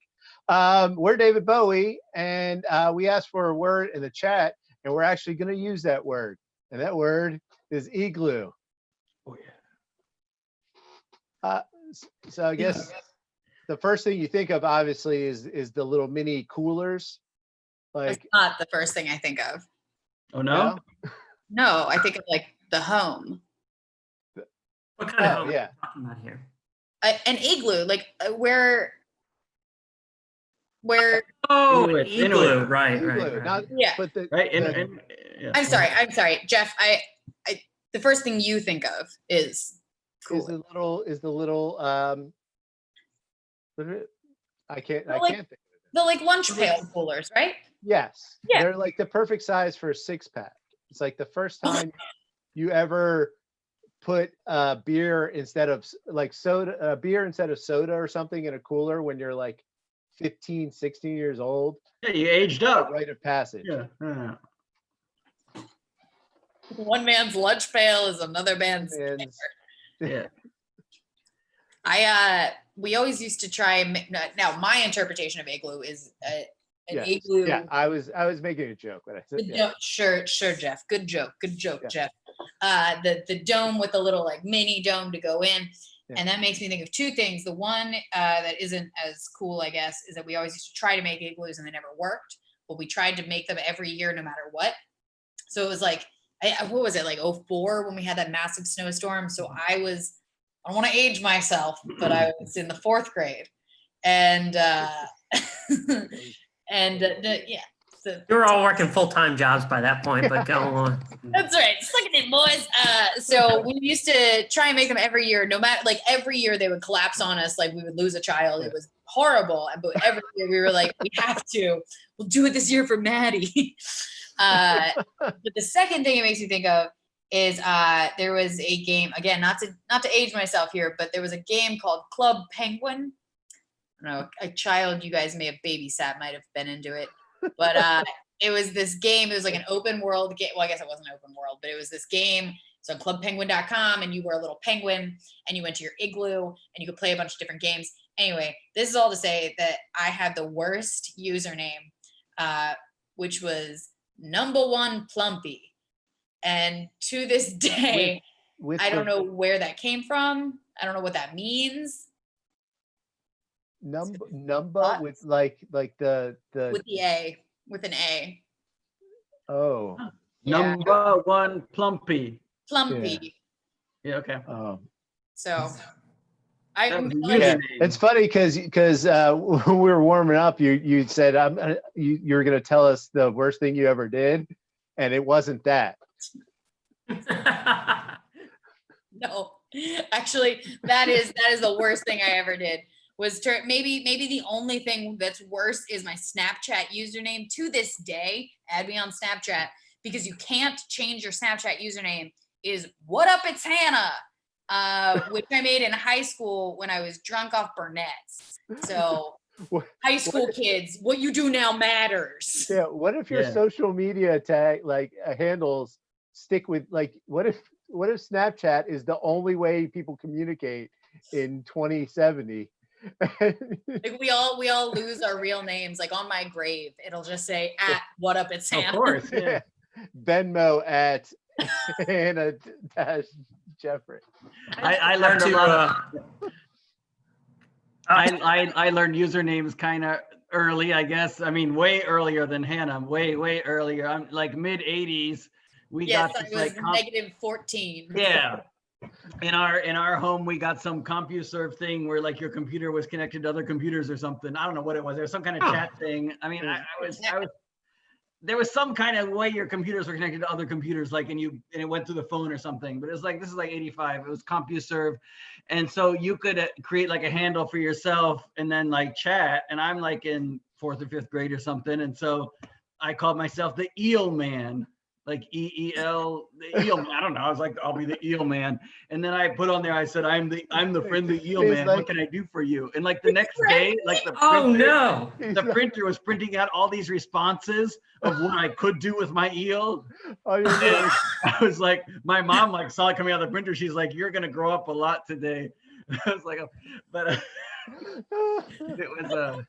We're David Bowie, and we asked for a word in the chat, and we're actually going to use that word. And that word is igloo. Oh yeah. So I guess the first thing you think of, obviously, is the little mini coolers. That's not the first thing I think of. Oh no? No, I think of like the home. What kind of home yeah. are we talking about here? An igloo, like where Oh, it's igloo. Right. Not, yeah. But right. Yeah. I'm sorry, Jeff. I the first thing you think of is cool. Is the little I can't think of it. The like lunch pail coolers, right? Yes. Yeah. They're like the perfect size for a 6-pack. It's like the first time you ever put beer instead of soda or something in a cooler when you're like 15, 16 years old. Yeah, you aged up. Rite of passage. Yeah. One man's lunch pail is another man's. Yeah. We always used to try. Now, my interpretation of igloo is an igloo. Yeah, I was making a joke when I said yeah. Sure, Jeff. Good joke, yeah. Jeff. The dome with the little like mini dome to go in, and that makes me think of two things. The one that isn't as cool, I guess, is that we always used to try to make igloos and they never worked. But we tried to make them every year, no matter what. So it was like, what was it, like 2004 when we had that massive snowstorm? So I don't want to age myself, but I was in the 4th grade, and you were all working full-time jobs by that point, but go on. That's right. Suck it in, boys. So we used to try and make them every year, no matter, like every year they would collapse on us, like we would lose a child. It was horrible. But every year we were like, we'll do it this year for Maddie. But the second thing it makes me think of is there was a game, again, not to age myself here, but there was a game called Club Penguin. don't know, a child you guys may have babysat might have been into it. But it was this game. It was like an open world game. Well, I guess it wasn't open world, but it was this game. It's on clubpenguin.com, and you were a little penguin, and you went to your igloo, and you could play a bunch of different games. Anyway, this is all to say that I had the worst username, which was #1 Plumpy. And to this day, I don't know where that came from. I don't know what that means. Number with like the with the A, with an A. Oh. Yeah. #1 Plumpy. Plumpy. Yeah, okay. So yeah, it's funny because when we were warming up, you said you were gonna tell us the worst thing you ever did, and it wasn't that. No, actually, that is the worst thing I ever did. Was maybe the only thing that's worse is my Snapchat username. To this day, add me on Snapchat, because you can't change your Snapchat username. Is what up? It's Hannah, which I made in high school when I was drunk off Burnett's. So high school kids, what you do now matters. Yeah. What if your social media tag handles stick with what if Snapchat is the only way people communicate in 2070? Like we all lose our real names. Like on my grave, it'll just say what up? It's Hannah. Of course, yeah. Venmo at Hannah Jeffrey. I learned a lot. I learned usernames kind of early, I guess. I mean, way earlier than Hannah. Way earlier. I'm like mid '80s. Yes, I was -14. Yeah. In our home, we got some CompuServe thing where like your computer was connected to other computers or something. I don't know what it was. There was some kind of chat thing. I mean, I was there was some kind of way your computers were connected to other computers, like, and it went through the phone or something. But it's like, this is like '85. It was CompuServe, and so you could create like a handle for yourself and then like chat. And I'm like in 4th or 5th grade or something, and so I called myself the Eel Man. Like EEL, the Eel Man. I don't know. I was like, I'll be the Eel Man. And then I put on there, I said, I'm the friendly Eel Man. What can I do for you? And like the next day, like the printer was printing out all these responses of what I could do with my eel. And I was like, my mom like saw it coming out of the printer. She's like, you're gonna grow up a lot today. I was like, but it was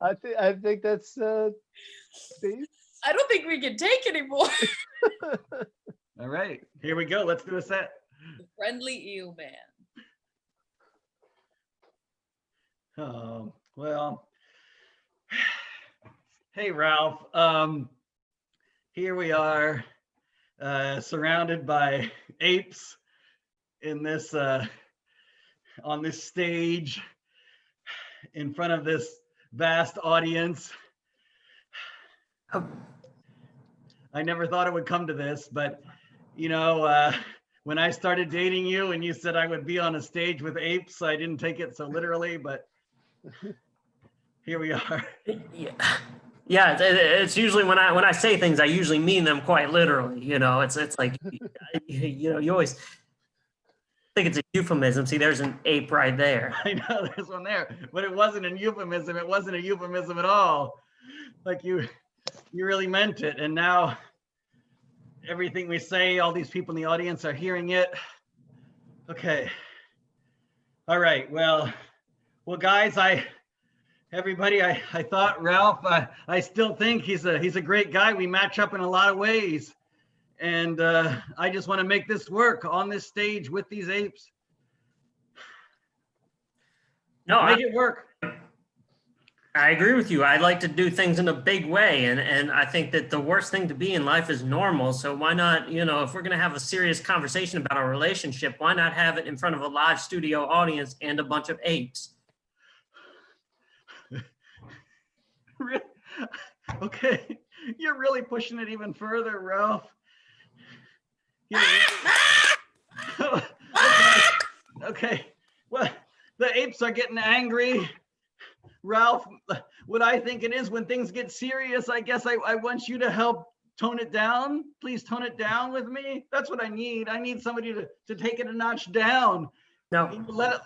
I think that's Steve. I don't think we can take anymore. All right, here we go. Let's do a set. The friendly Eel Man. Well, hey Ralph. Here we are, surrounded by apes in this on this stage, in front of this vast audience. I never thought it would come to this, but you know, when I started dating you and you said I would be on a stage with apes, I didn't take it so literally, but here we are. Yeah, it's usually when I say things, I usually mean them quite literally. You know, it's like, you know, you always think it's a euphemism. See, there's an ape right there. I know there's one there, but it wasn't a euphemism. It wasn't a euphemism at all. Like you really meant it. And now everything we say, all these people in the audience are hearing it. Okay. All right. Well, guys, I thought Ralph, I still think he's a great guy. We match up in a lot of ways. And I just want to make this work on this stage with these apes. No, make it work. I agree with you. I like to do things in a big way. And I think that the worst thing to be in life is normal. So why not, you know, if we're going to have a serious conversation about our relationship, why not have it in front of a live studio audience and a bunch of apes? Okay. You're really pushing it even further, Ralph. Okay. Well, the apes are getting angry. Ralph, what I think it is when things get serious, I guess I want you to help tone it down. Please tone it down with me. That's what I need. I need somebody to take it a notch down. No. Let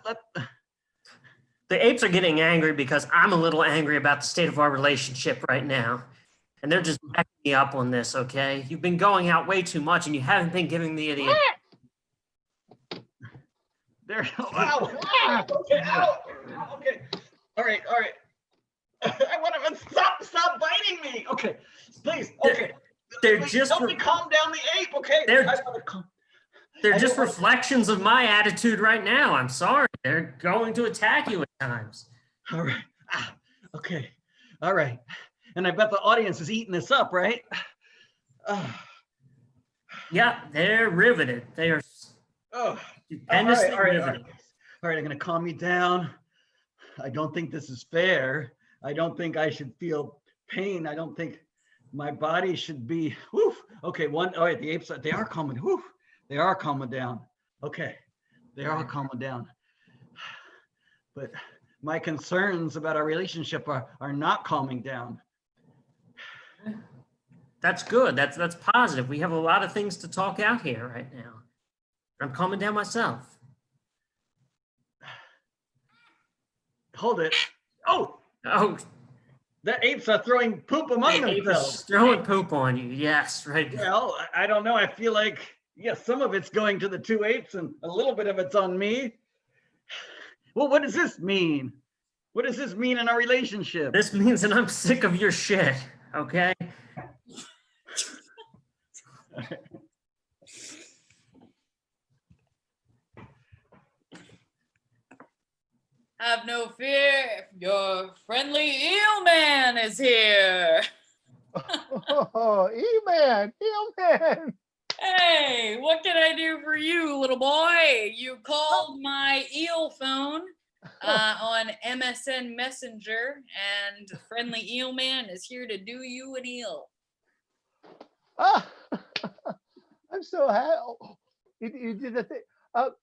The apes are getting angry because I'm a little angry about the state of our relationship right now. And they're just backing me up on this, okay? You've been going out way too much and you haven't been giving me the There. Ow! Okay. Ow! Okay. All right. I want to stop biting me. Okay, please. Okay. They're Please, just help me calm down the ape. Okay. They're just reflections of my attitude right now. I'm sorry. They're going to attack you at times. All right. Okay. All right. And I bet the audience is eating this up, right? Yeah, they're riveted. They are stupendously riveted. All right, I'm gonna calm you down. I don't think this is fair. I don't think I should feel pain. I don't think my body should be. Woof. Okay, all right, the apes, they are calming. Woof. They are calming down. Okay, they are calming down. But my concerns about our relationship are not calming down. That's good. That's positive. We have a lot of things to talk out here right now. I'm calming down myself. Hold it. Oh, the apes are throwing poop among The apes themselves. are throwing poop on you. Yes, right. Well, I don't know. I feel like, yes, some of it's going to the two apes and a little bit of it's on me. Well, what does this mean? What does this mean in our relationship? This means that I'm sick of your shit, okay? Have no fear, your friendly eel man is here. Oh, E-Man. Hey, what can I do for you, little boy? You called my eel phone on MSN Messenger, and the friendly eel man is here to do you an eel. Ah, I'm so happy. Oh, you did the thing. Oh.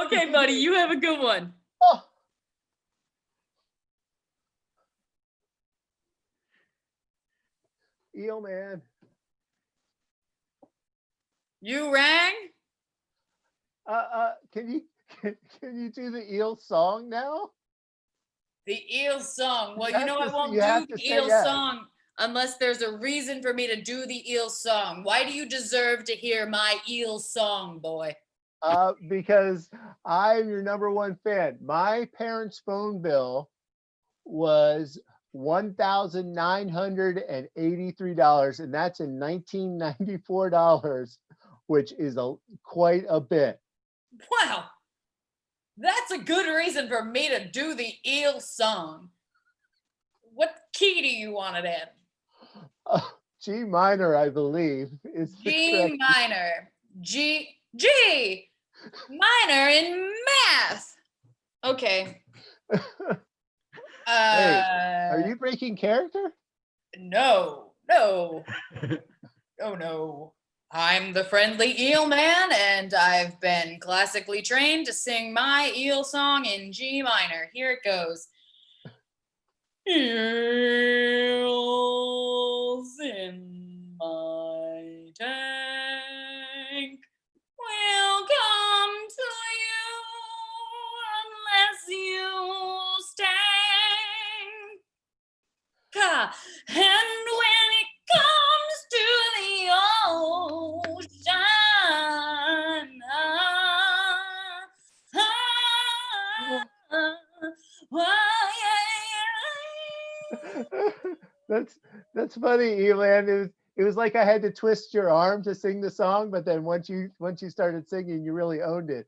Okay, buddy, you have a good one. Oh. Eel man. You rang? Can you do the eel song now? The eel song. Well, you know I won't you have do to the say eel yes. song unless there's a reason for me to do the eel song. Why do you deserve to hear my eel song, boy? Because I'm your #1 fan. My parents' phone bill was $1,983, and that's in 1994 dollars, which is quite a bit. Wow. That's a good reason for me to do the eel song. What key do you want it in? G minor, I believe, is the G correct. minor. G minor in math. Okay. Hey, are you breaking character? No. Oh no. I'm the friendly eel man, and I've been classically trained to sing my eel song in G minor. Here it goes. Eels in my tank will come to you unless you stank. And when it comes to the ocean, That's funny, Elan. It was like I had to twist your arm to sing the song, but then once you started singing, you really owned it.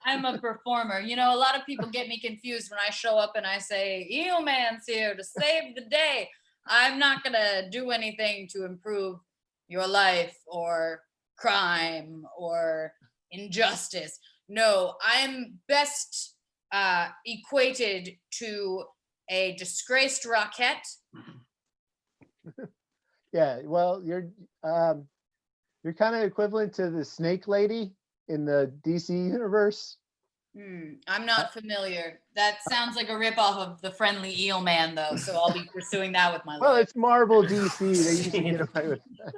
I'm a performer. You know, a lot of people get me confused when I show up and I say, Eel Man's here to save the day. I'm not going to do anything to improve your life or crime or injustice. No, I'm best equated to a disgraced Rockette. Yeah, well, you're kind of equivalent to the Snake Lady in the DC universe. I'm not familiar. That sounds like a ripoff of the Friendly Eel Man, though. So I'll be pursuing that with my Well, life. it's Marvel DC. They used to get away with that.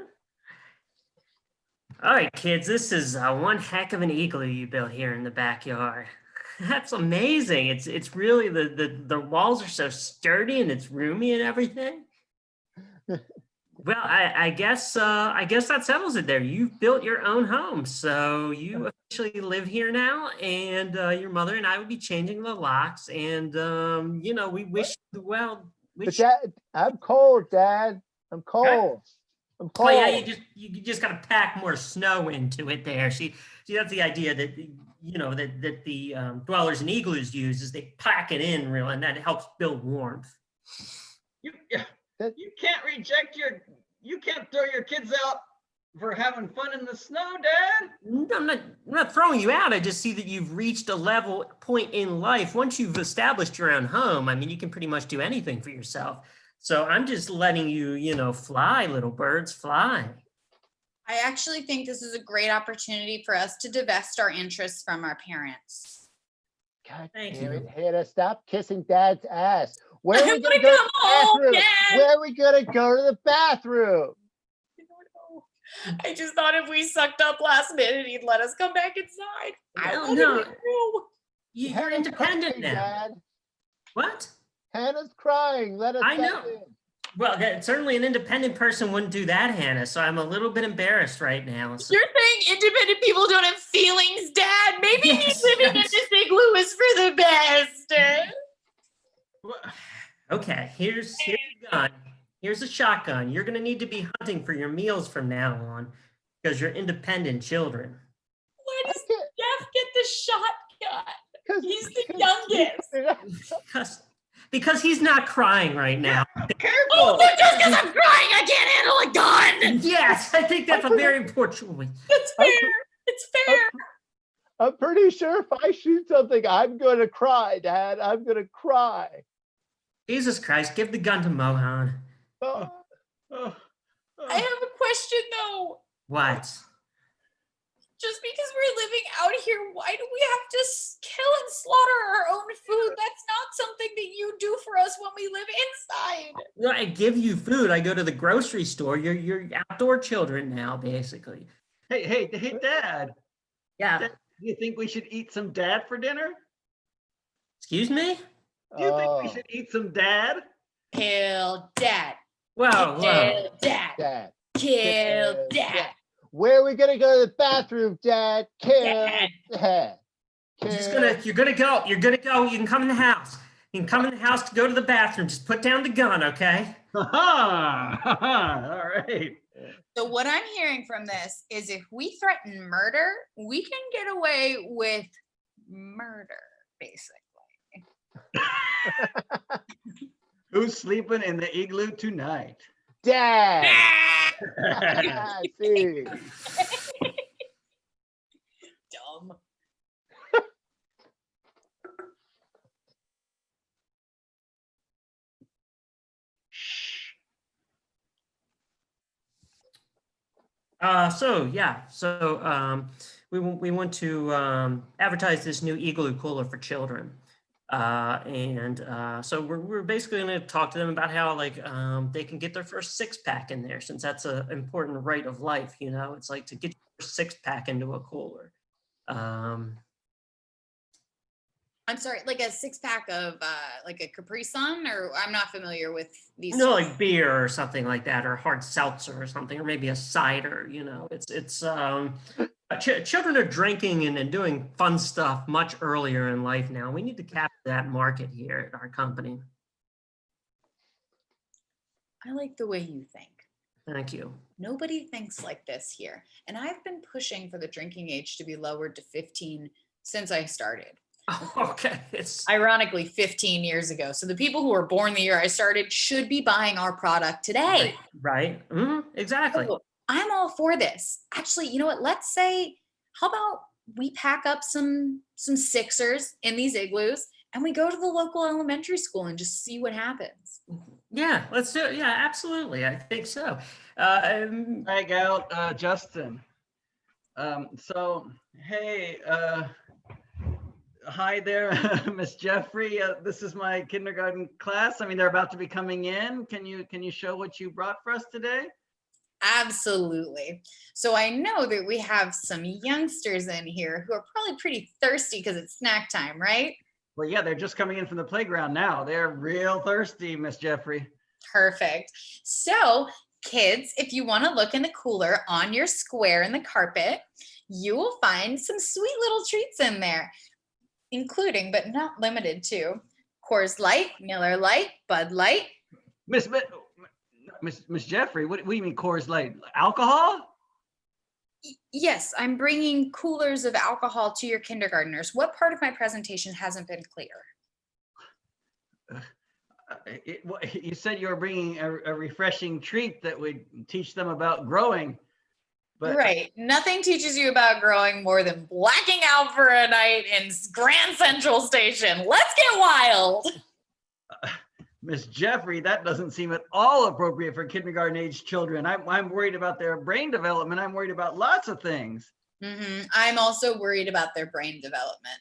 All right, kids, this is one heck of an igloo you built here in the backyard. That's amazing. It's really the walls are so sturdy and it's roomy and everything. Well, I guess that settles it there. You've built your own home, so you officially live here now, and your mother and I will be changing the locks. And we wish you well. But Dad, I'm cold, Dad. I'm cold. I'm cold. Oh yeah, you just got to pack more snow into it there. See, that's the idea that that the dwellers in igloos use is they pack it in real, and that helps build warmth. You can't throw your kids out for having fun in the snow, Dad. I'm not throwing you out. I just see that you've reached a level point in life. Once you've established your own home, I mean, you can pretty much do anything for yourself. So I'm just letting you, fly, little birds, fly. I actually think this is a great opportunity for us to divest our interests from our parents. God Thank damn you. it, Hannah, stop kissing Dad's ass. Where are we I'm gonna gonna go to come the home, bathroom? Dad. Where are we gonna go to the bathroom? I just thought if we sucked up last minute, he'd let us come back inside. I No, wanted no. to go. You're Hannah's independent crying, now. Dad. What? Hannah's crying. Let us I back know. in. Well, certainly an independent person wouldn't do that, Hannah. So I'm a little bit embarrassed right now. So, You're saying independent people don't have feelings, Dad? Maybe Yes, living in yes. this igloo is for the best. okay, here's a gun. Here's a shotgun. You're gonna need to be hunting for your meals from now on because you're independent children. Why does Jeff get the shotgun? He's the youngest. Because he's not crying right now. Oh, look, just because I'm crying, I can't handle a gun. Yes, I think that's a very important choice. It's fair. It's fair. I'm pretty sure if I shoot something, I'm gonna cry, Dad. I'm gonna cry. Jesus Christ, give the gun to Mohan. Oh. I have a question though. What? Just because we're living out here, why do we have to kill and slaughter our own food? That's not something that you do for us when we live inside. Well, I give you food. I go to the grocery store. You're outdoor children now, basically. Hey, Dad. Yeah. Dad, do you think we should eat some Dad for dinner? Excuse me? Do you think we should eat some Dad? Kill Dad. Whoa. Kill Dad. Dad. Kill Dad. Where are we gonna go to the bathroom, Dad? Kill Dad. You're gonna go. You can come in the house. You can come in the house to go to the bathroom. Just put down the gun, okay? All right. So what I'm hearing from this is if we threaten murder, we can get away with murder, basically. Who's sleeping in the igloo tonight? Dad. See. Dumb. We want to advertise this new igloo cooler for children. So we're basically going to talk to them about how they can get their first six-pack in there, since that's an important right of life. It's like to get your first six-pack into a cooler. I'm sorry, like a six-pack of like a Capri Sun, or I'm not familiar with these. No, like beer or something like that, or hard seltzer or something, or maybe a cider. Children are drinking and doing fun stuff much earlier in life now. We need to capture that market here at our company. I like the way you think. Thank you. Nobody thinks like this here. And I've been pushing for the drinking age to be lowered to 15 since I started. Okay. It's ironically 15 years ago. So the people who were born the year I started should be buying our product today. Right. Exactly. So I'm all for this. Actually, you know what? Let's say, how about we pack up some Sixers in these igloos and we go to the local elementary school and just see what happens. Yeah, let's do it. Yeah, absolutely. I think so. Drag out Justin. So, hey, hi there, Miss Jeffrey. This is my kindergarten class. I mean, they're about to be coming in. Can you show what you brought for us today? Absolutely. So I know that we have some youngsters in here who are probably pretty thirsty because it's snack time, right? Well, yeah, they're just coming in from the playground now. They're real thirsty, Miss Jeffrey. Perfect. So kids, if you want to look in the cooler on your square in the carpet, you will find some sweet little treats in there, including but not limited to Coors Light, Miller Light, Bud Light. Miss Jeffrey, what do you mean Coors Light? Alcohol? Yes, I'm bringing coolers of alcohol to your kindergartners. What part of my presentation hasn't been clear? You said you were bringing a refreshing treat that would teach them about growing. But right. Nothing teaches you about growing more than blacking out for a night in Grand Central Station. Let's get wild. Miss Jeffrey, that doesn't seem at all appropriate for kindergarten age children. I'm worried about their brain development. I'm worried about lots of things. I'm also worried about their brain development.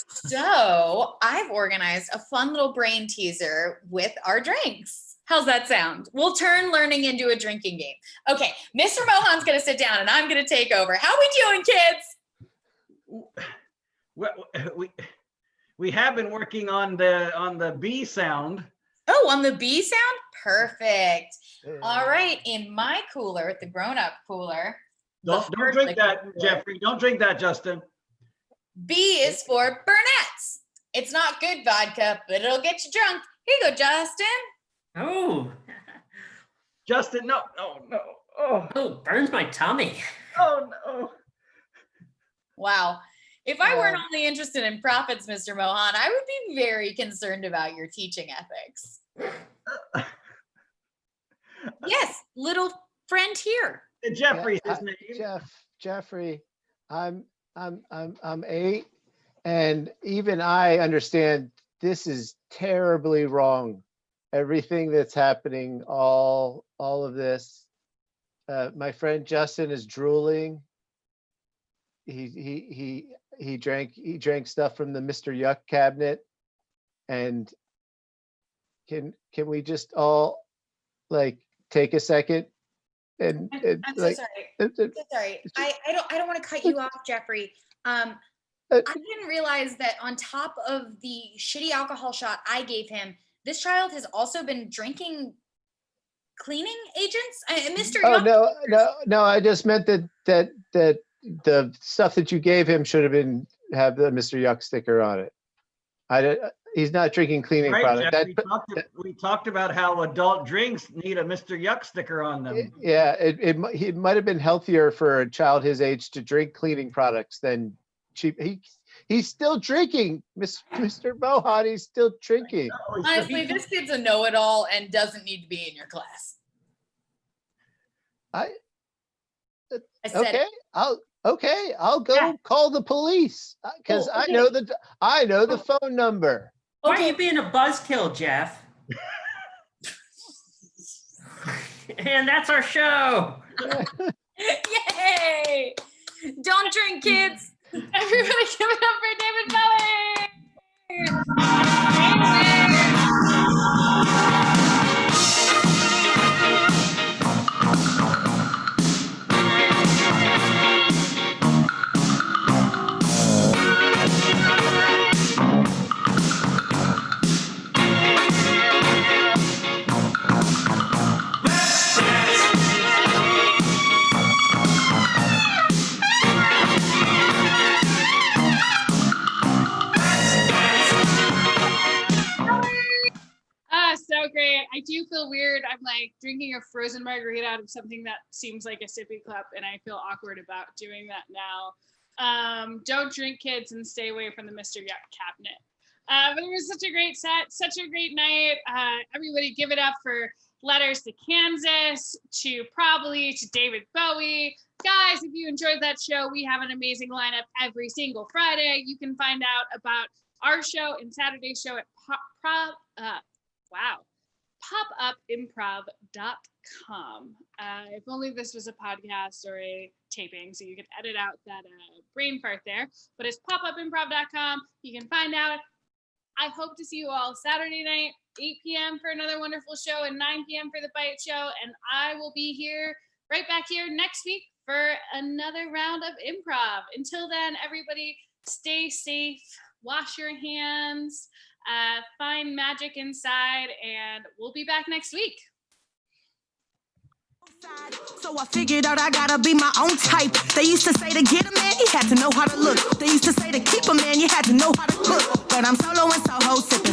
So I've organized a fun little brain teaser with our drinks. How's that sound? We'll turn learning into a drinking game. Okay, Mr. Mohan's gonna sit down and I'm gonna take over. How we doing, kids? Well, we have been working on the B sound. Oh, on the B sound? Perfect. All right, in my cooler, the grown-up cooler. Don't drink that, Jeffrey. Don't drink that, Justin. B is for Burnett's. It's not good vodka, but it'll get you drunk. Here you go, Justin. Oh. Justin, no. Oh, burns my tummy. Oh, no. Wow. If I weren't only interested in profits, Mr. Mohan, I would be very concerned about your teaching ethics. Yes, little friend here. Jeffrey, Jeffrey, I'm 8, and even I understand this is terribly wrong. Everything that's happening, all of this. My friend Justin is drooling. He drank stuff from the Mr. Yuck cabinet, and can we just all like take a second and I'm so sorry. I'm so sorry. I don't want to cut you off, Jeffrey. I didn't realize that on top of the shitty alcohol shot I gave him, this child has also been drinking cleaning agents. Mr. Oh, Yuck. no! I just meant that the stuff that you gave him should have the Mr. Yuck sticker on it. He's not drinking cleaning product. Jeff, we talked about how adult drinks need a Mr. Yuck sticker on them. Yeah, it might have been healthier for a child his age to drink cleaning products than cheap. He's still drinking, Mr. Mohan. He's still drinking. Honestly, this kid's a know-it-all and doesn't need to be in your class. I said okay. it. I'll go call the police because I know the phone number. Why are you being a buzzkill, Jeff? And that's our show. Yay! Don't drink, kids. Everybody give it up for David Bowie. So great. I do feel weird. I'm like drinking a frozen margarita out of something that seems like a sippy cup, and I feel awkward about doing that now. Don't drink, kids, and stay away from the Mr. Yuck cabinet. But it was such a great set, such a great night. Everybody give it up for Letters to Kansas, to Probably, to David Bowie. Guys, if you enjoyed that show, we have an amazing lineup every single Friday. You can find out about our show and Saturday's show at Popup popup.improv.com. If only this was a podcast or a taping, so you could edit out that brain fart there. But it's popupimprov.com. You can find out. I hope to see you all Saturday night, 8 p.m. for another wonderful show and 9 p.m. for the Bite Show. And I will be here, right back here next week for another round of improv. Until then, everybody stay safe, wash your hands, find magic inside, and we'll be back next week. So I figured out I gotta be my own type. They used to say to get a man, you had to know how to look. They used to say to keep a man, you had to know how to cook. But I'm solo in Soho, sipping